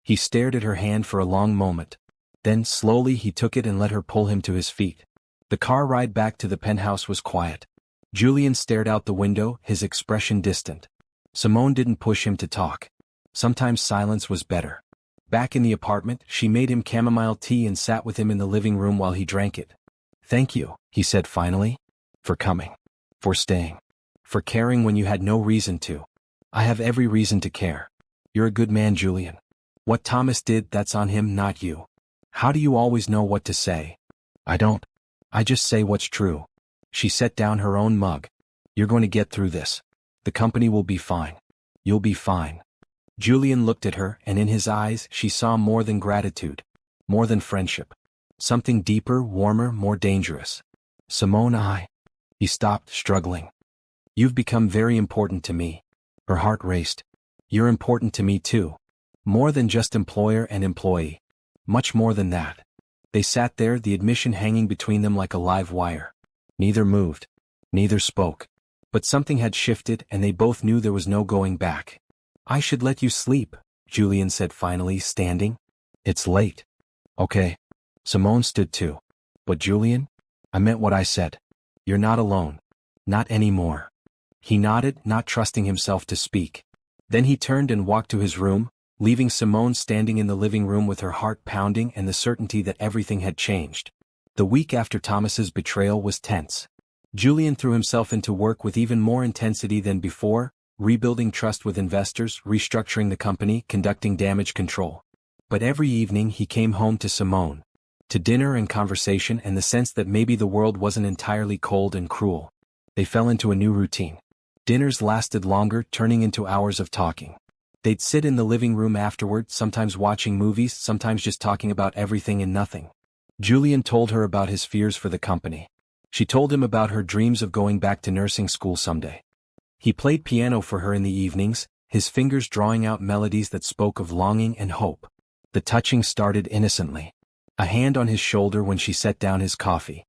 He stared at her hand for a long moment. Then, slowly, he took it and let her pull him to his feet. The car ride back to the penthouse was quiet. Julian stared out the window, his expression distant. Simone didn't push him to talk. Sometimes silence was better. Back in the apartment, she made him chamomile tea and sat with him in the living room while he drank it. Thank you, he said finally. For coming. For staying. For caring when you had no reason to. I have every reason to care. You're a good man, Julian. What Thomas did, that's on him, not you. How do you always know what to say? I don't. I just say what's true. She set down her own mug. You're going to get through this. The company will be fine. You'll be fine. Julian looked at her, and in his eyes she saw more than gratitude. More than friendship. Something deeper, warmer, more dangerous. Simone, He stopped, struggling. You've become very important to me. Her heart raced. You're important to me too. More than just employer and employee. Much more than that. They sat there, the admission hanging between them like a live wire. Neither moved. Neither spoke. But something had shifted, and they both knew there was no going back. I should let you sleep, Julian said finally, standing. It's late. Okay. Simone stood too. But Julian? I meant what I said. You're not alone. Not anymore. He nodded, not trusting himself to speak. Then he turned and walked to his room, leaving Simone standing in the living room with her heart pounding and the certainty that everything had changed. The week after Thomas's betrayal was tense. Julian threw himself into work with even more intensity than before, rebuilding trust with investors, restructuring the company, conducting damage control. But every evening he came home to Simone. To dinner and conversation and the sense that maybe the world wasn't entirely cold and cruel. They fell into a new routine. Dinners lasted longer, turning into hours of talking. They'd sit in the living room afterward, sometimes watching movies, sometimes just talking about everything and nothing. Julian told her about his fears for the company. She told him about her dreams of going back to nursing school someday. He played piano for her in the evenings, his fingers drawing out melodies that spoke of longing and hope. The touching started innocently. A hand on his shoulder when she set down his coffee.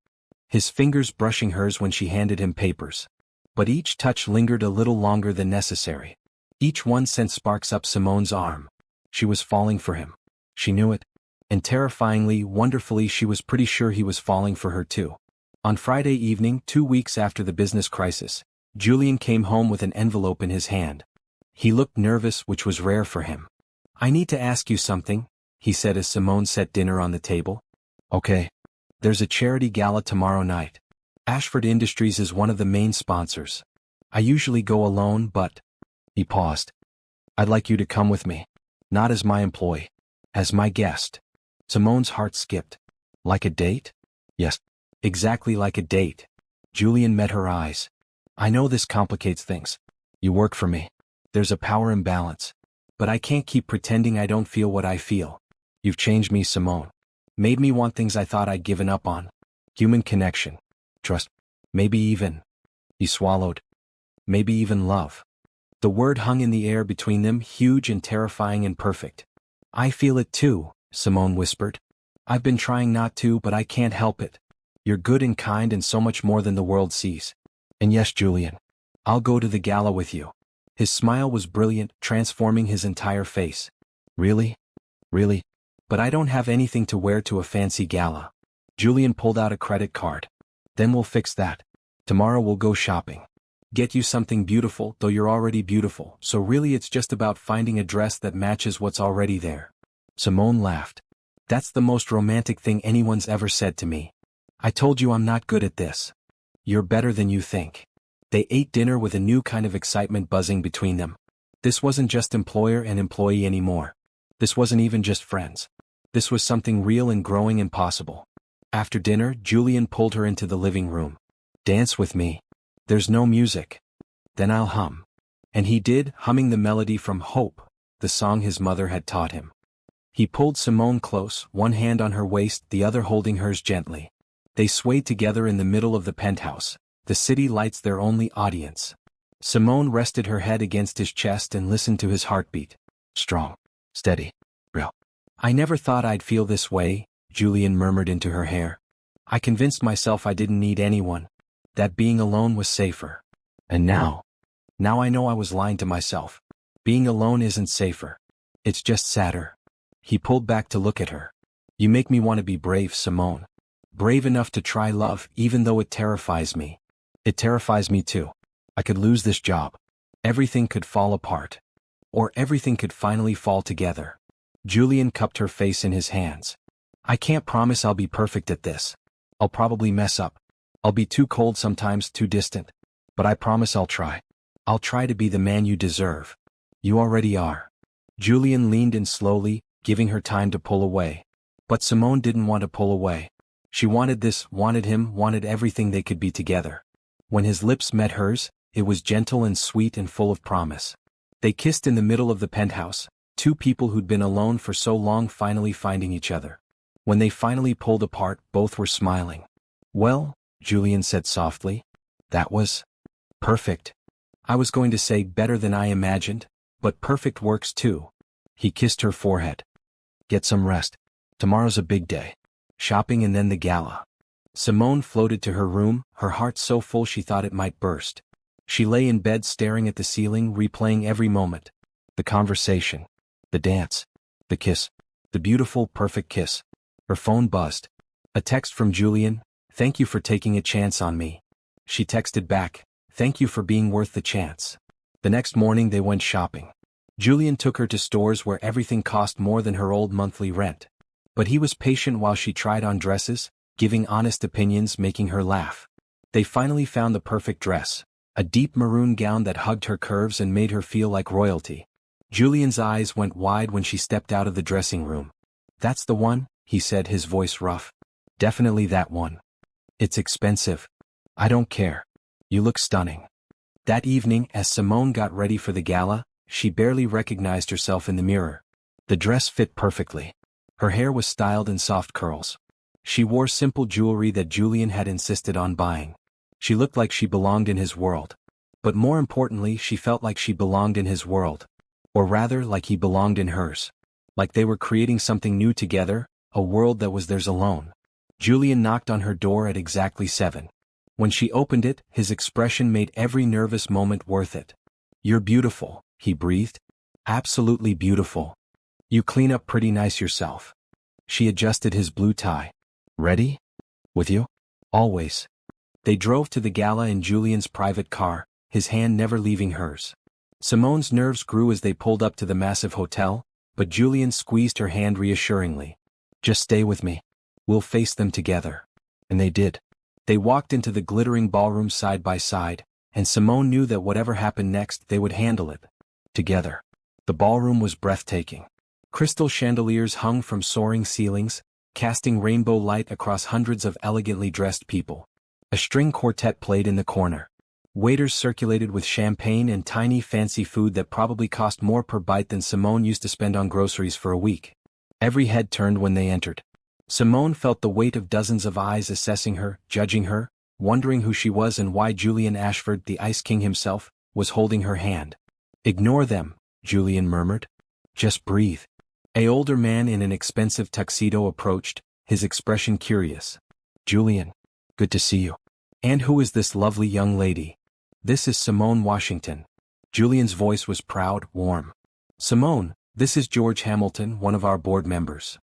His fingers brushing hers when she handed him papers. But each touch lingered a little longer than necessary. Each one sent sparks up Simone's arm. She was falling for him. She knew it. And terrifyingly, wonderfully, she was pretty sure he was falling for her too. On Friday evening, 2 weeks after the business crisis, Julian came home with an envelope in his hand. He looked nervous, which was rare for him. I need to ask you something, he said as Simone set dinner on the table. Okay. There's a charity gala tomorrow night. Ashford Industries is one of the main sponsors. I usually go alone, but... He paused. I'd like you to come with me. Not as my employee. As my guest. Simone's heart skipped. Like a date? Yes. Exactly like a date. Julian met her eyes. I know this complicates things. You work for me. There's a power imbalance. But I can't keep pretending I don't feel what I feel. You've changed me, Simone. Made me want things I thought I'd given up on. Human connection. Trust. Maybe even. He swallowed. Maybe even love. The word hung in the air between them, huge and terrifying and perfect. I feel it too, Simone whispered. I've been trying not to, but I can't help it. You're good and kind and so much more than the world sees. And yes, Julian. I'll go to the gala with you. His smile was brilliant, transforming his entire face. Really? Really? But I don't have anything to wear to a fancy gala. Julian pulled out a credit card. Then we'll fix that. Tomorrow we'll go shopping. Get you something beautiful, though you're already beautiful, so really it's just about finding a dress that matches what's already there. Simone laughed. That's the most romantic thing anyone's ever said to me. I told you I'm not good at this. You're better than you think. They ate dinner with a new kind of excitement buzzing between them. This wasn't just employer and employee anymore. This wasn't even just friends. This was something real and growing and possible. After dinner, Julian pulled her into the living room. Dance with me. There's no music. Then I'll hum. And he did, humming the melody from Hope, the song his mother had taught him. He pulled Simone close, one hand on her waist, the other holding hers gently. They swayed together in the middle of the penthouse, the city lights their only audience. Simone rested her head against his chest and listened to his heartbeat. Strong. Steady. Real. I never thought I'd feel this way, Julian murmured into her hair. I convinced myself I didn't need anyone. That being alone was safer. And now I know I was lying to myself. Being alone isn't safer. It's just sadder. He pulled back to look at her. You make me want to be brave, Simone. Brave enough to try love, even though it terrifies me. It terrifies me too. I could lose this job. Everything could fall apart. Or everything could finally fall together. Julian cupped her face in his hands. I can't promise I'll be perfect at this. I'll probably mess up. I'll be too cold sometimes, too distant. But I promise I'll try. I'll try to be the man you deserve. You already are. Julian leaned in slowly, giving her time to pull away. But Simone didn't want to pull away. She wanted this, wanted him, wanted everything they could be together. When his lips met hers, it was gentle and sweet and full of promise. They kissed in the middle of the penthouse, two people who'd been alone for so long finally finding each other. When they finally pulled apart, both were smiling. Well, Julian said softly, that was perfect. I was going to say better than I imagined, but perfect works too. He kissed her forehead. Get some rest. Tomorrow's a big day. Shopping and then the gala. Simone floated to her room, her heart so full she thought it might burst. She lay in bed staring at the ceiling, replaying every moment. The conversation. The dance. The kiss. The beautiful, perfect kiss. Her phone buzzed. A text from Julian, "Thank you for taking a chance on me." She texted back, "Thank you for being worth the chance." The next morning they went shopping. Julian took her to stores where everything cost more than her old monthly rent. But he was patient while she tried on dresses, giving honest opinions, making her laugh. They finally found the perfect dress, a deep maroon gown that hugged her curves and made her feel like royalty. Julian's eyes went wide when she stepped out of the dressing room. "That's the one," he said, his voice rough. "Definitely that one. It's expensive. I don't care. You look stunning." That evening, as Simone got ready for the gala, she barely recognized herself in the mirror. The dress fit perfectly. Her hair was styled in soft curls. She wore simple jewelry that Julian had insisted on buying. She looked like she belonged in his world. But more importantly, she felt like she belonged in his world. Or rather, like he belonged in hers. Like they were creating something new together, a world that was theirs alone. Julian knocked on her door at exactly 7. When she opened it, his expression made every nervous moment worth it. "You're beautiful," he breathed. "Absolutely beautiful. You clean up pretty nice yourself." She adjusted his blue tie. "Ready? With you? Always." They drove to the gala in Julian's private car, his hand never leaving hers. Simone's nerves grew as they pulled up to the massive hotel, but Julian squeezed her hand reassuringly. "Just stay with me. We'll face them together." And they did. They walked into the glittering ballroom side by side, and Simone knew that whatever happened next, they would handle it. Together. The ballroom was breathtaking. Crystal chandeliers hung from soaring ceilings, casting rainbow light across hundreds of elegantly dressed people. A string quartet played in the corner. Waiters circulated with champagne and tiny fancy food that probably cost more per bite than Simone used to spend on groceries for a week. Every head turned when they entered. Simone felt the weight of dozens of eyes assessing her, judging her, wondering who she was and why Julian Ashford, the Ice King himself, was holding her hand. "Ignore them," Julian murmured. "Just breathe." An older man in an expensive tuxedo approached, his expression curious. "Julian, good to see you. And who is this lovely young lady?" "This is Simone Washington." Julian's voice was proud, warm. "Simone, this is George Hamilton, one of our board members."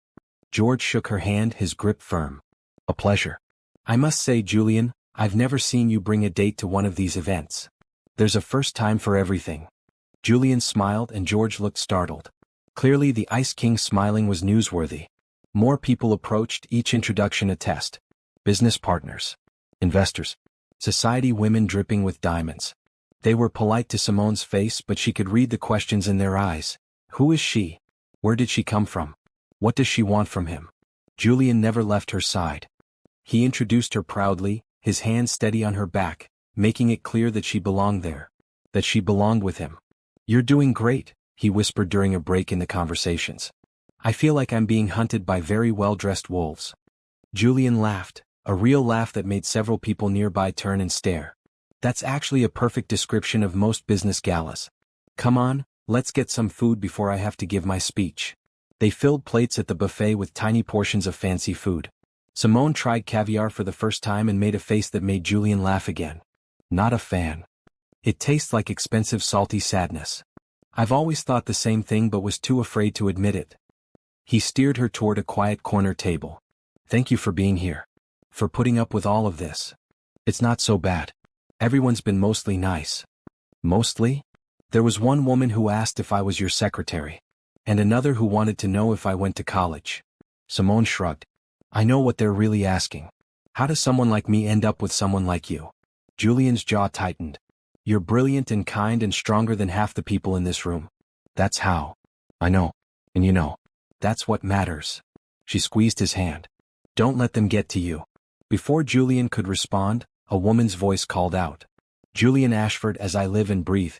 George shook her hand, his grip firm. "A pleasure. I must say, Julian, I've never seen you bring a date to one of these events. There's a first time for everything." Julian smiled and George looked startled. Clearly the Ice King's smiling was newsworthy. More people approached, each introduction a test. Business partners. Investors. Society women dripping with diamonds. They were polite to Simone's face, but she could read the questions in their eyes. Who is she? Where did she come from? What does she want from him? Julian never left her side. He introduced her proudly, his hand steady on her back, making it clear that she belonged there. That she belonged with him. "You're doing great," he whispered during a break in the conversations. "I feel like I'm being hunted by very well-dressed wolves." Julian laughed, a real laugh that made several people nearby turn and stare. "That's actually a perfect description of most business galas. Come on, let's get some food before I have to give my speech." They filled plates at the buffet with tiny portions of fancy food. Simone tried caviar for the first time and made a face that made Julian laugh again. "Not a fan. It tastes like expensive salty sadness." "I've always thought the same thing but was too afraid to admit it." He steered her toward a quiet corner table. "Thank you for being here. For putting up with all of this. It's not so bad. Everyone's been mostly nice." "Mostly?" "There was one woman who asked if I was your secretary. And another who wanted to know if I went to college." Simone shrugged. "I know what they're really asking. How does someone like me end up with someone like you?" Julian's jaw tightened. "You're brilliant and kind and stronger than half the people in this room. That's how." "I know. And you know. That's what matters." She squeezed his hand. "Don't let them get to you." Before Julian could respond, a woman's voice called out. "Julian Ashford, as I live and breathe.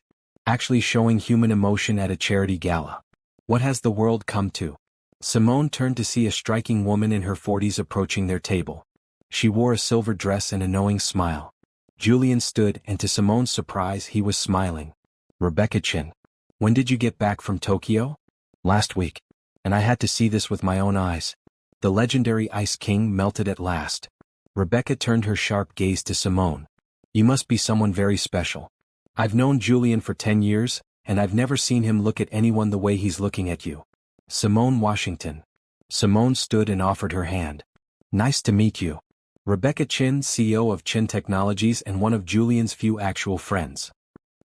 Actually showing human emotion at a charity gala. What has the world come to?" Simone turned to see a striking woman in her 40s approaching their table. She wore a silver dress and a knowing smile. Julian stood, and to Simone's surprise he was smiling. "Rebecca Chin. When did you get back from Tokyo?" "Last week. And I had to see this with my own eyes." The legendary Ice King melted at last. Rebecca turned her sharp gaze to Simone. "You must be someone very special. I've known Julian for 10 years, and I've never seen him look at anyone the way he's looking at you. Simone Washington. Simone stood and offered her hand. Nice to meet you. Rebecca Chin, CEO of Chin Technologies and one of Julian's few actual friends.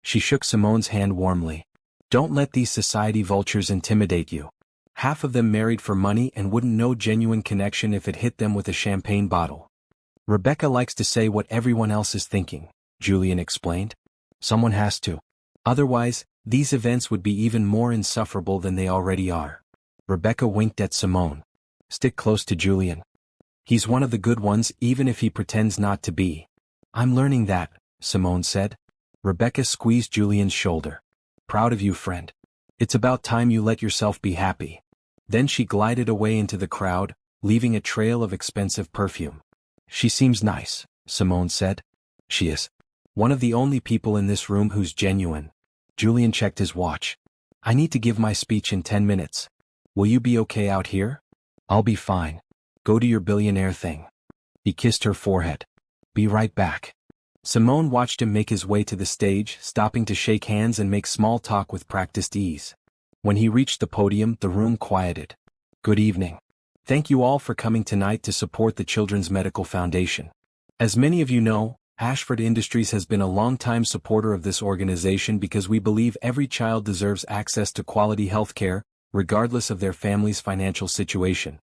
She shook Simone's hand warmly. Don't let these society vultures intimidate you. Half of them married for money and wouldn't know genuine connection if it hit them with a champagne bottle. Rebecca likes to say what everyone else is thinking, Julian explained. Someone has to. Otherwise, these events would be even more insufferable than they already are. Rebecca winked at Simone. Stick close to Julian. He's one of the good ones even if he pretends not to be. I'm learning that, Simone said. Rebecca squeezed Julian's shoulder. Proud of you, friend. It's about time you let yourself be happy. Then she glided away into the crowd, leaving a trail of expensive perfume. She seems nice, Simone said. She is. One of the only people in this room who's genuine. Julian checked his watch. I need to give my speech in 10 minutes. Will you be okay out here? I'll be fine. Go to your billionaire thing. He kissed her forehead. Be right back. Simone watched him make his way to the stage, stopping to shake hands and make small talk with practiced ease. When he reached the podium, the room quieted. Good evening. Thank you all for coming tonight to support the Children's Medical Foundation. As many of you know, Ashford Industries has been a long-time supporter of this organization because we believe every child deserves access to quality health care, regardless of their family's financial situation.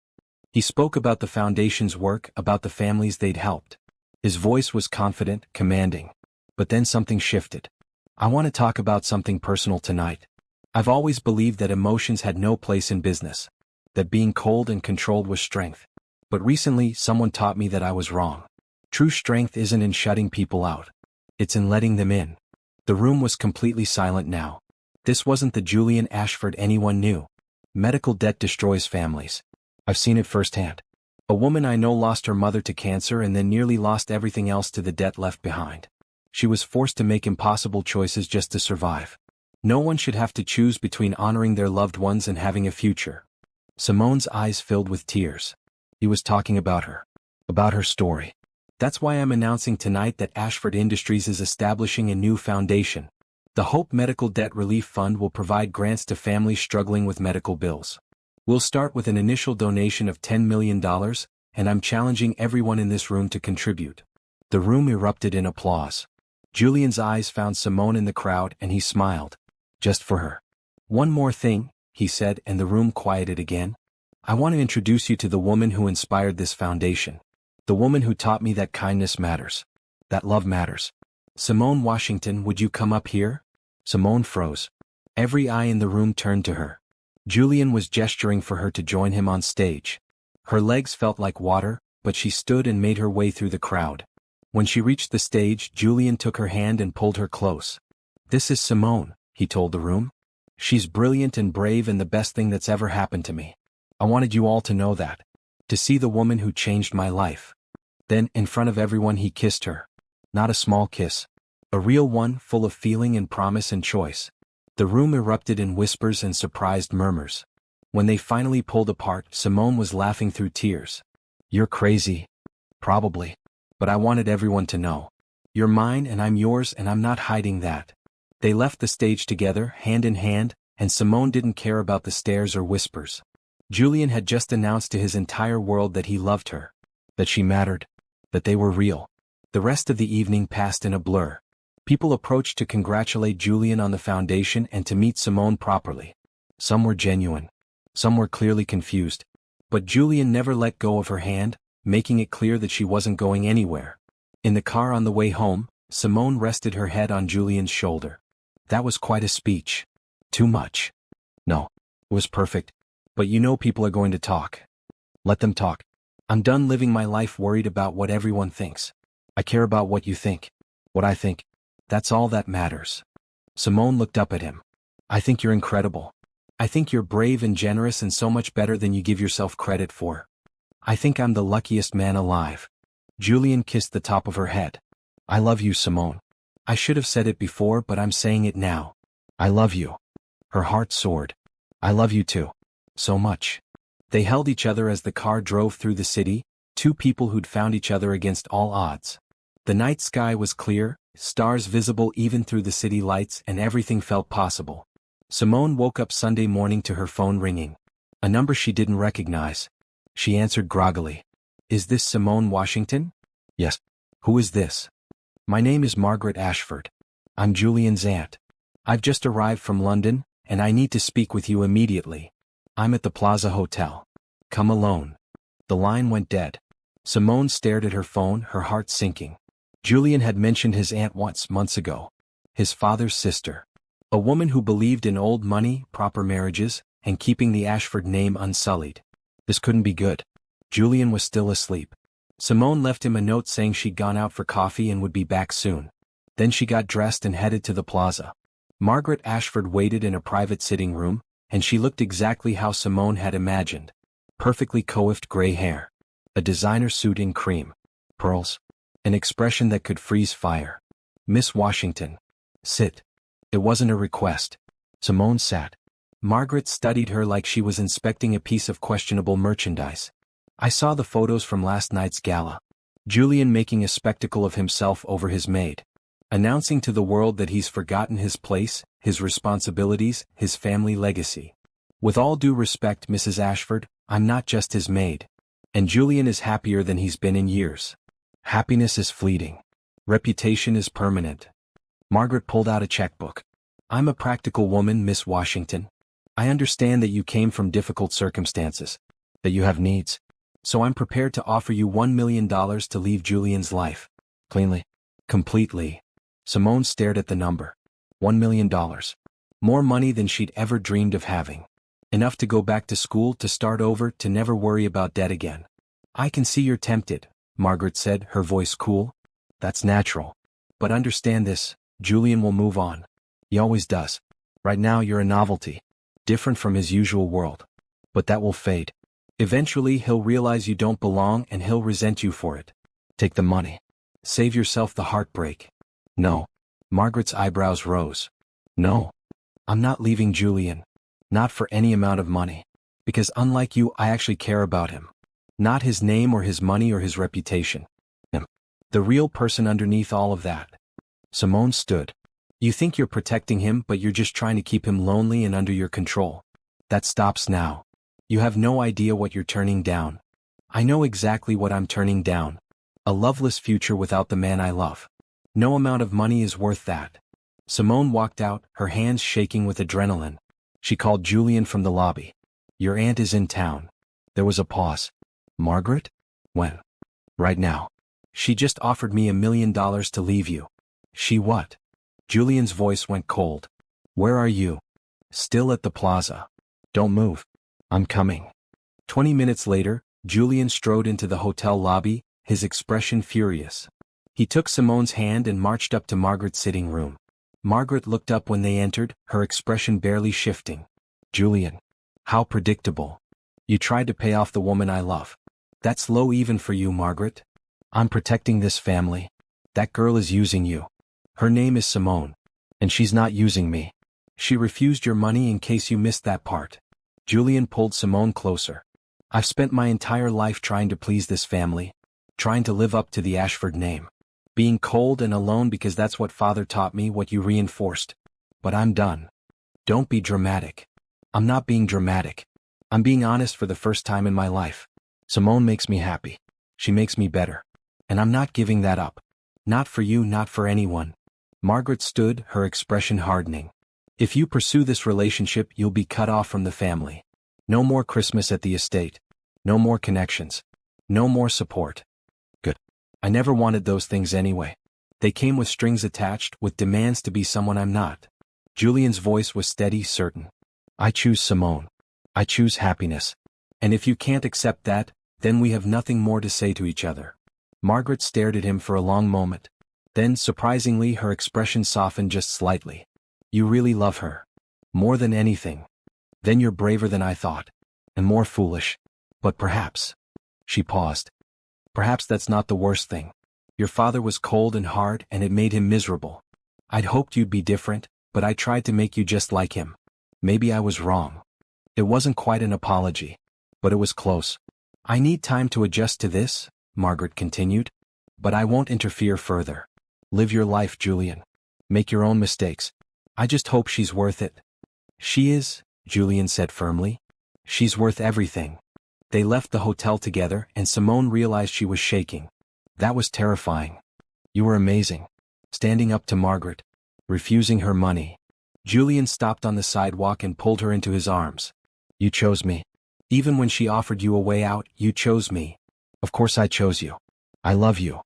He spoke about the foundation's work, about the families they'd helped. His voice was confident, commanding. But then something shifted. I want to talk about something personal tonight. I've always believed that emotions had no place in business, that being cold and controlled was strength. But recently, someone taught me that I was wrong. True strength isn't in shutting people out. It's in letting them in. The room was completely silent now. This wasn't the Julian Ashford anyone knew. Medical debt destroys families. I've seen it firsthand. A woman I know lost her mother to cancer and then nearly lost everything else to the debt left behind. She was forced to make impossible choices just to survive. No one should have to choose between honoring their loved ones and having a future. Simone's eyes filled with tears. He was talking about her story. That's why I'm announcing tonight that Ashford Industries is establishing a new foundation. The Hope Medical Debt Relief Fund will provide grants to families struggling with medical bills. We'll start with an initial donation of $10 million, and I'm challenging everyone in this room to contribute. The room erupted in applause. Julian's eyes found Simone in the crowd and he smiled. Just for her. One more thing, he said, and the room quieted again. I want to introduce you to the woman who inspired this foundation. The woman who taught me that kindness matters. That love matters. Simone Washington, would you come up here? Simone froze. Every eye in the room turned to her. Julian was gesturing for her to join him on stage. Her legs felt like water, but she stood and made her way through the crowd. When she reached the stage, Julian took her hand and pulled her close. This is Simone, he told the room. She's brilliant and brave and the best thing that's ever happened to me. I wanted you all to know that. To see the woman who changed my life. Then, in front of everyone, he kissed her. Not a small kiss. A real one, full of feeling and promise and choice. The room erupted in whispers and surprised murmurs. When they finally pulled apart, Simone was laughing through tears. You're crazy. Probably. But I wanted everyone to know. You're mine and I'm yours and I'm not hiding that. They left the stage together, hand in hand, and Simone didn't care about the stares or whispers. Julian had just announced to his entire world that he loved her. That she mattered. That they were real. The rest of the evening passed in a blur. People approached to congratulate Julian on the foundation and to meet Simone properly. Some were genuine. Some were clearly confused. But Julian never let go of her hand, making it clear that she wasn't going anywhere. In the car on the way home, Simone rested her head on Julian's shoulder. That was quite a speech. Too much. No. It was perfect. But you know people are going to talk. Let them talk. I'm done living my life worried about what everyone thinks. I care about what you think. What I think. That's all that matters. Simone looked up at him. I think you're incredible. I think you're brave and generous and so much better than you give yourself credit for. I think I'm the luckiest man alive. Julian kissed the top of her head. I love you, Simone. I should have said it before, but I'm saying it now. I love you. Her heart soared. I love you too. So much. They held each other as the car drove through the city, two people who'd found each other against all odds. The night sky was clear, stars visible even through the city lights, and everything felt possible. Simone woke up Sunday morning to her phone ringing. A number she didn't recognize. She answered groggily. "Is this Simone Washington?" "Yes." "Who is this?" "My name is Margaret Ashford. I'm Julian's aunt. I've just arrived from London, and I need to speak with you immediately. I'm at the Plaza Hotel. Come alone." The line went dead. Simone stared at her phone, her heart sinking. Julian had mentioned his aunt once, months ago. His father's sister. A woman who believed in old money, proper marriages, and keeping the Ashford name unsullied. This couldn't be good. Julian was still asleep. Simone left him a note saying she'd gone out for coffee and would be back soon. Then she got dressed and headed to the plaza. Margaret Ashford waited in a private sitting room, and she looked exactly how Simone had imagined. Perfectly coiffed gray hair. A designer suit in cream. Pearls. An expression that could freeze fire. "Miss Washington. Sit." It wasn't a request. Simone sat. Margaret studied her like she was inspecting a piece of questionable merchandise. "I saw the photos from last night's gala. Julian making a spectacle of himself over his maid. Announcing to the world that he's forgotten his place, his responsibilities, his family legacy. With all due respect, Mrs. Ashford, I'm not just his maid. And Julian is happier than he's been in years. Happiness is fleeting. Reputation is permanent." Margaret pulled out a checkbook. "I'm a practical woman, Miss Washington. I understand that you came from difficult circumstances, that you have needs. So I'm prepared to offer you $1 million to leave Julian's life. Cleanly. Completely." Simone stared at the number. $1 million. More money than she'd ever dreamed of having. Enough to go back to school, to start over, to never worry about debt again. "I can see you're tempted," Margaret said, her voice cool. "That's natural. But understand this, Julian will move on. He always does. Right now you're a novelty. Different from his usual world. But that will fade. Eventually he'll realize you don't belong and he'll resent you for it. Take the money. Save yourself the heartbreak." "No." Margaret's eyebrows rose. "No. I'm not leaving Julian. Not for any amount of money. Because unlike you, I actually care about him. Not his name or his money or his reputation. Him. The real person underneath all of that." Simone stood. "You think you're protecting him, but you're just trying to keep him lonely and under your control. That stops now. You have no idea what you're turning down. I know exactly what I'm turning down. A loveless future without the man I love. No amount of money is worth that." Simone walked out, her hands shaking with adrenaline. She called Julian from the lobby. "Your aunt is in town." There was a pause. "Margaret? When?" "Right now. She just offered me $1 million to leave you." "She what?" Julian's voice went cold. "Where are you?" "Still at the plaza." "Don't move. I'm coming." 20 minutes later, Julian strode into the hotel lobby, his expression furious. He took Simone's hand and marched up to Margaret's sitting room. Margaret looked up when they entered, her expression barely shifting. "Julian. How predictable. You tried to pay off the woman I love. That's low even for you, Margaret. I'm protecting this family. That girl is using you. Her name is Simone. And she's not using me. She refused your money in case you missed that part." Julian pulled Simone closer. "I've spent my entire life trying to please this family. Trying to live up to the Ashford name. Being cold and alone because that's what father taught me, what you reinforced. But I'm done. Don't be dramatic." "I'm not being dramatic. I'm being honest for the first time in my life. Simone makes me happy. She makes me better. And I'm not giving that up. Not for you, not for anyone." Margaret stood, her expression hardening. "If you pursue this relationship, you'll be cut off from the family. No more Christmas at the estate. No more connections. No more support." "Good. I never wanted those things anyway. They came with strings attached, with demands to be someone I'm not." Julian's voice was steady, certain. "I choose Simone. I choose happiness. And if you can't accept that, then we have nothing more to say to each other." Margaret stared at him for a long moment. Then, surprisingly, her expression softened just slightly. "You really love her. More than anything. Then you're braver than I thought. And more foolish. But perhaps." She paused. "Perhaps that's not the worst thing. Your father was cold and hard and it made him miserable. I'd hoped you'd be different, but I tried to make you just like him. Maybe I was wrong. It wasn't quite an apology. But it was close. I need time to adjust to this," Margaret continued. "But I won't interfere further. Live your life, Julian. Make your own mistakes. I just hope she's worth it. She is, Julian said firmly. She's worth everything. They left the hotel together and Simone realized she was shaking. That was terrifying. You were amazing. Standing up to Margaret. Refusing her money. Julian stopped on the sidewalk and pulled her into his arms. You chose me. Even when she offered you a way out, you chose me. Of course I chose you. I love you.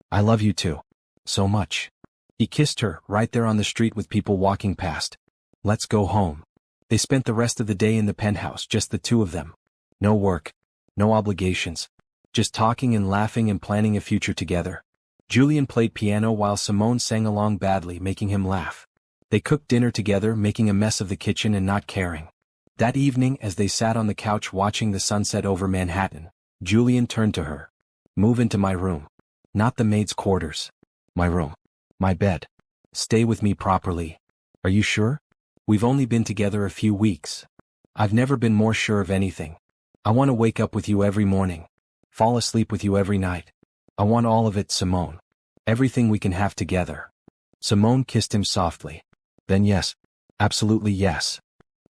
I love you too. So much. He kissed her, right there on the street with people walking past. Let's go home. They spent the rest of the day in the penthouse, just the two of them. No work. No obligations. Just talking and laughing and planning a future together. Julian played piano while Simone sang along badly, making him laugh. They cooked dinner together, making a mess of the kitchen and not caring. That evening, as they sat on the couch watching the sunset over Manhattan, Julian turned to her. Move into my room. Not the maid's quarters. My room. My bed. Stay with me properly. Are you sure? We've only been together a few weeks. I've never been more sure of anything. I want to wake up with you every morning. Fall asleep with you every night. I want all of it, Simone. Everything we can have together. Simone kissed him softly. Then yes. Absolutely yes.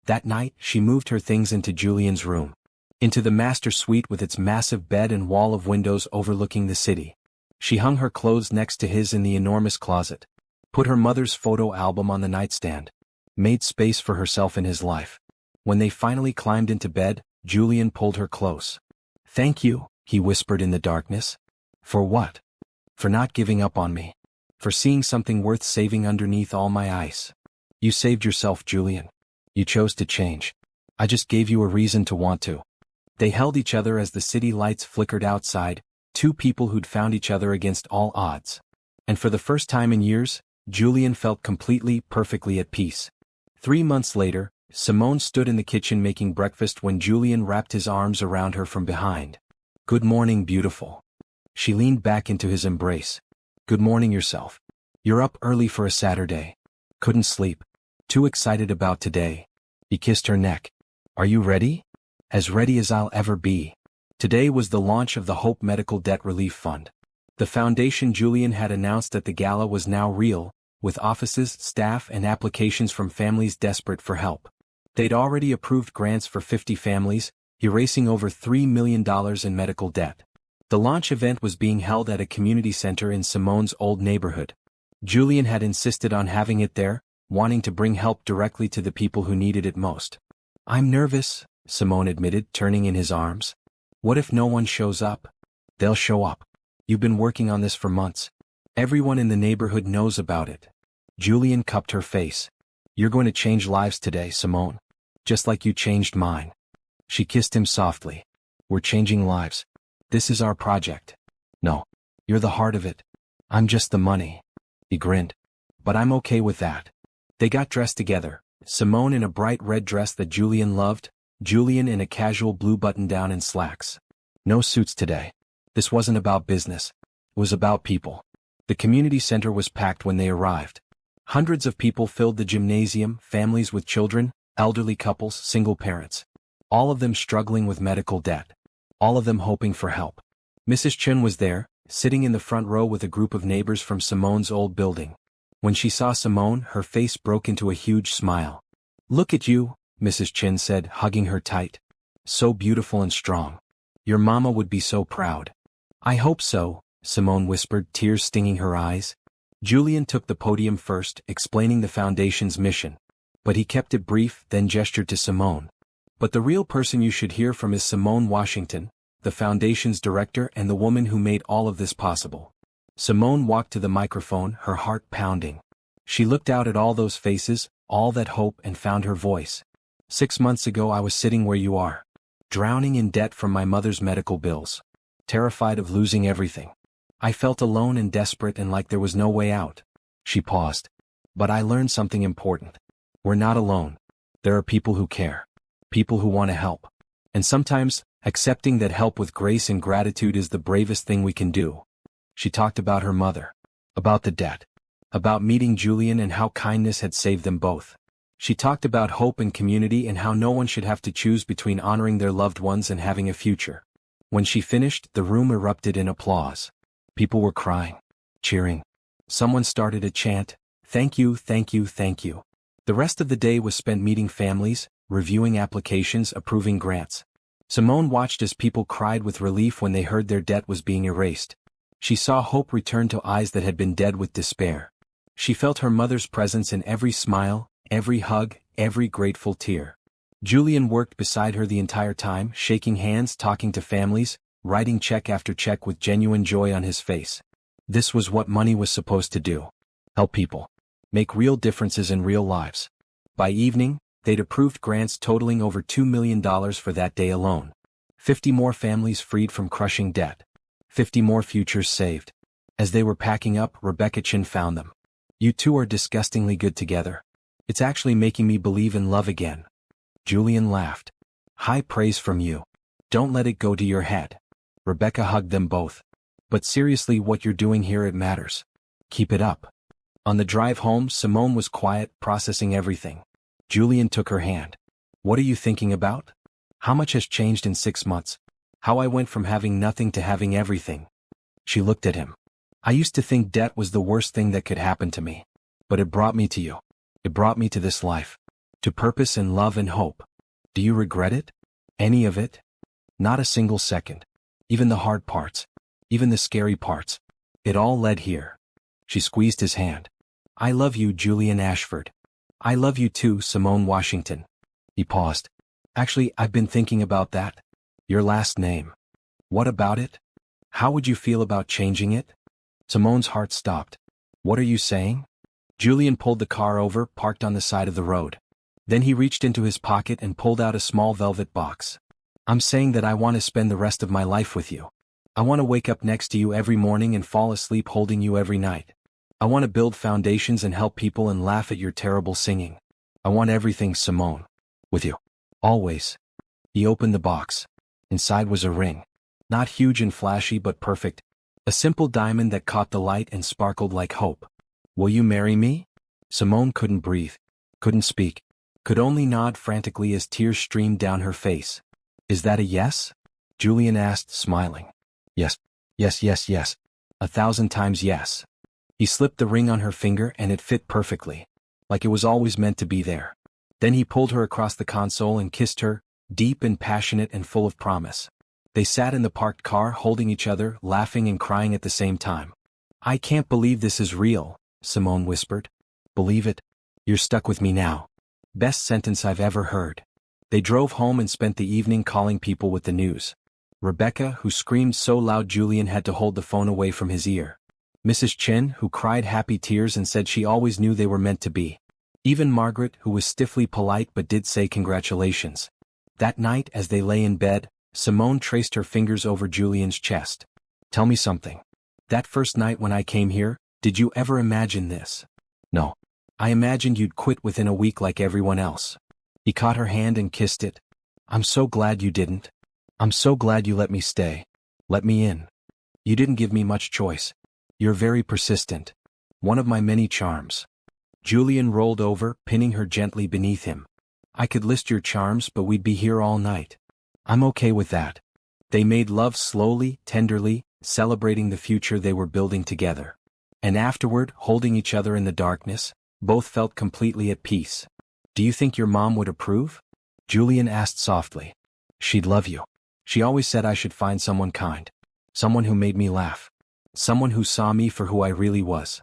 That night, she moved her things into Julian's room. Into the master suite with its massive bed and wall of windows overlooking the city. She hung her clothes next to his in the enormous closet. Put her mother's photo album on the nightstand. Made space for herself in his life. When they finally climbed into bed, Julian pulled her close. Thank you, he whispered in the darkness. For what? For not giving up on me. For seeing something worth saving underneath all my ice. You saved yourself, Julian. You chose to change. I just gave you a reason to want to. They held each other as the city lights flickered outside, two people who'd found each other against all odds. And for the first time in years, Julian felt completely, perfectly at peace. 3 months later, Simone stood in the kitchen making breakfast when Julian wrapped his arms around her from behind. Good morning, beautiful. She leaned back into his embrace. Good morning yourself. You're up early for a Saturday. Couldn't sleep. Too excited about today. He kissed her neck. Are you ready? As ready as I'll ever be. Today was the launch of the Hope Medical Debt Relief Fund. The foundation Julian had announced at the gala was now real, with offices, staff, and applications from families desperate for help. They'd already approved grants for 50 families, erasing over $3 million in medical debt. The launch event was being held at a community center in Simone's old neighborhood. Julian had insisted on having it there, wanting to bring help directly to the people who needed it most. I'm nervous, Simone admitted, turning in his arms. What if no one shows up? They'll show up. You've been working on this for months. Everyone in the neighborhood knows about it. Julian cupped her face. You're going to change lives today, Simone. Just like you changed mine. She kissed him softly. We're changing lives. This is our project. No. You're the heart of it. I'm just the money. He grinned. But I'm okay with that. They got dressed together, Simone in a bright red dress that Julian loved, Julian in a casual blue button-down and slacks. No suits today. This wasn't about business. It was about people. The community center was packed when they arrived. Hundreds of people filled the gymnasium, families with children, elderly couples, single parents. All of them struggling with medical debt. All of them hoping for help. Mrs. Chun was there, sitting in the front row with a group of neighbors from Simone's old building. When she saw Simone, her face broke into a huge smile. Look at you, Mrs. Chin said, hugging her tight. So beautiful and strong. Your mama would be so proud. I hope so, Simone whispered, tears stinging her eyes. Julian took the podium first, explaining the foundation's mission. But he kept it brief, then gestured to Simone. But the real person you should hear from is Simone Washington, the foundation's director and the woman who made all of this possible. Simone walked to the microphone, her heart pounding. She looked out at all those faces, all that hope, and found her voice. 6 months ago I was sitting where you are. Drowning in debt from my mother's medical bills. Terrified of losing everything. I felt alone and desperate and like there was no way out. She paused. But I learned something important. We're not alone. There are people who care. People who want to help. And sometimes, accepting that help with grace and gratitude is the bravest thing we can do. She talked about her mother. About the debt. About meeting Julian and how kindness had saved them both. She talked about hope and community and how no one should have to choose between honoring their loved ones and having a future. When she finished, the room erupted in applause. People were crying. Cheering. Someone started a chant, "Thank you, thank you, thank you." The rest of the day was spent meeting families, reviewing applications, approving grants. Simone watched as people cried with relief when they heard their debt was being erased. She saw hope return to eyes that had been dead with despair. She felt her mother's presence in every smile, every hug, every grateful tear. Julian worked beside her the entire time, shaking hands, talking to families, writing check after check with genuine joy on his face. This was what money was supposed to do. Help people. Make real differences in real lives. By evening, they'd approved grants totaling over $2 million for that day alone. 50 more families freed from crushing debt. 50 more futures saved. As they were packing up, Rebecca Chin found them. "You two are disgustingly good together. It's actually making me believe in love again." Julian laughed. "High praise from you. Don't let it go to your head." Rebecca hugged them both. "But seriously, what you're doing here, it matters. Keep it up." On the drive home, Simone was quiet, processing everything. Julian took her hand. "What are you thinking about?" "How much has changed in 6 months? How I went from having nothing to having everything." She looked at him. "I used to think debt was the worst thing that could happen to me. But it brought me to you. It brought me to this life. To purpose and love and hope. Do you regret it? Any of it?" "Not a single second. Even the hard parts. Even the scary parts. It all led here." She squeezed his hand. "I love you, Julian Ashford." "I love you too, Simone Washington." He paused. "Actually, I've been thinking about that. Your last name. What about it? How would you feel about changing it?" Simone's heart stopped. "What are you saying?" Julian pulled the car over, parked on the side of the road. Then he reached into his pocket and pulled out a small velvet box. "I'm saying that I want to spend the rest of my life with you. I want to wake up next to you every morning and fall asleep holding you every night. I want to build foundations and help people and laugh at your terrible singing. I want everything, Simone. With you. Always." He opened the box. Inside was a ring. Not huge and flashy but perfect. A simple diamond that caught the light and sparkled like hope. "Will you marry me?" Simone couldn't breathe. Couldn't speak. Could only nod frantically as tears streamed down her face. "Is that a yes?" Julian asked, smiling. "Yes. Yes, yes, yes. 1,000 times yes." He slipped the ring on her finger and it fit perfectly. Like it was always meant to be there. Then he pulled her across the console and kissed her, deep and passionate and full of promise. They sat in the parked car holding each other, laughing and crying at the same time. "I can't believe this is real," Simone whispered. "Believe it? You're stuck with me now." Best sentence I've ever heard. They drove home and spent the evening calling people with the news. Rebecca, who screamed so loud Julian had to hold the phone away from his ear. Mrs. Chin, who cried happy tears and said she always knew they were meant to be. Even Margaret, who was stiffly polite but did say congratulations. That night, as they lay in bed, Simone traced her fingers over Julian's chest. "Tell me something. That first night when I came here, did you ever imagine this?" "No. I imagined you'd quit within a week like everyone else." He caught her hand and kissed it. "I'm so glad you didn't. I'm so glad you let me stay. Let me in. You didn't give me much choice. You're very persistent. One of my many charms." Julian rolled over, pinning her gently beneath him. "I could list your charms, but we'd be here all night. I'm okay with that." They made love slowly, tenderly, celebrating the future they were building together. And afterward, holding each other in the darkness, both felt completely at peace. "Do you think your mom would approve?" Julian asked softly. "She'd love you. She always said I should find someone kind. Someone who made me laugh. Someone who saw me for who I really was."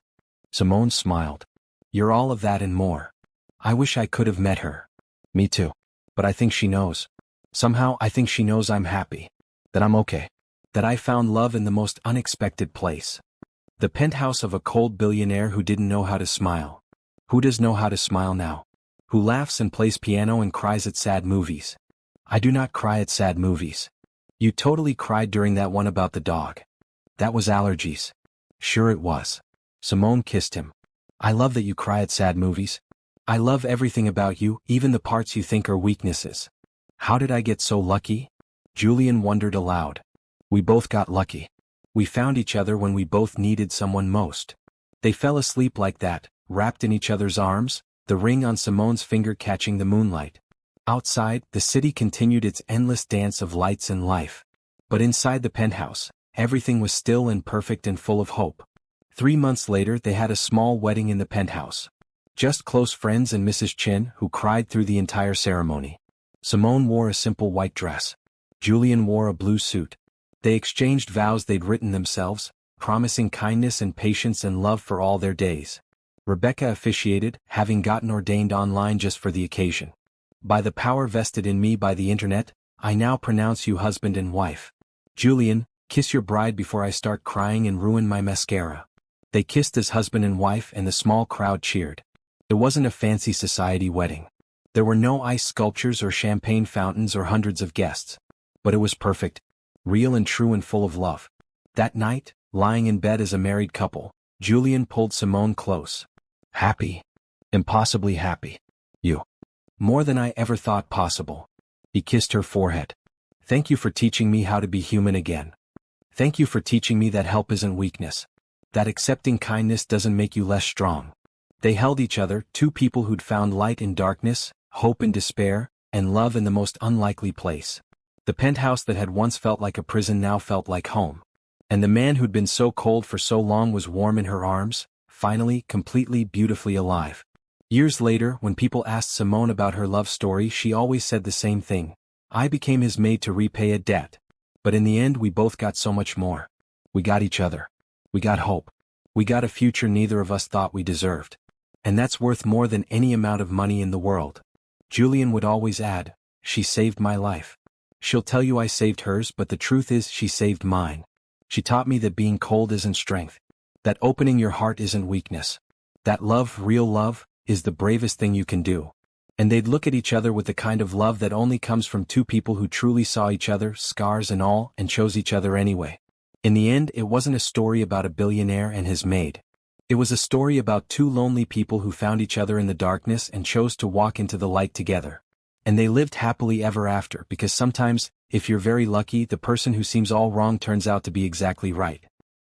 Simone smiled. "You're all of that and more. I wish I could have met her." "Me too. But I think she knows. Somehow I think she knows I'm happy. That I'm okay. That I found love in the most unexpected place. The penthouse of a cold billionaire who didn't know how to smile. Who does know how to smile now? Who laughs and plays piano and cries at sad movies. I do not cry at sad movies. You totally cried during that one about the dog. That was allergies." "Sure it was." Simone kissed him. "I love that you cry at sad movies. I love everything about you, even the parts you think are weaknesses." "How did I get so lucky?" Julian wondered aloud. "We both got lucky. We found each other when we both needed someone most." They fell asleep like that, wrapped in each other's arms, the ring on Simone's finger catching the moonlight. Outside, the city continued its endless dance of lights and life. But inside the penthouse, everything was still and perfect and full of hope. 3 months later they had a small wedding in the penthouse. Just close friends and Mrs. Chin, who cried through the entire ceremony. Simone wore a simple white dress. Julian wore a blue suit. They exchanged vows they'd written themselves, promising kindness and patience and love for all their days. Rebecca officiated, having gotten ordained online just for the occasion. By the power vested in me by the internet, I now pronounce you husband and wife. Julian, kiss your bride before I start crying and ruin my mascara. They kissed as husband and wife and the small crowd cheered. It wasn't a fancy society wedding. There were no ice sculptures or champagne fountains or hundreds of guests. But it was perfect, real and true and full of love. That night, lying in bed as a married couple, Julian pulled Simone close. Happy. Impossibly happy. You. More than I ever thought possible. He kissed her forehead. Thank you for teaching me how to be human again. Thank you for teaching me that help isn't weakness. That accepting kindness doesn't make you less strong. They held each other, two people who'd found light in darkness, hope in despair, and love in the most unlikely place. The penthouse that had once felt like a prison now felt like home. And the man who'd been so cold for so long was warm in her arms, finally, completely, beautifully alive. Years later, when people asked Simone about her love story, she always said the same thing. I became his maid to repay a debt. But in the end we both got so much more. We got each other. We got hope. We got a future neither of us thought we deserved. And that's worth more than any amount of money in the world. Julian would always add, she saved my life. She'll tell you I saved hers, but the truth is she saved mine. She taught me that being cold isn't strength. That opening your heart isn't weakness. That love, real love, is the bravest thing you can do. And they'd look at each other with the kind of love that only comes from two people who truly saw each other, scars and all, and chose each other anyway. In the end, it wasn't a story about a billionaire and his maid. It was a story about two lonely people who found each other in the darkness and chose to walk into the light together. And they lived happily ever after, because sometimes, if you're very lucky, the person who seems all wrong turns out to be exactly right.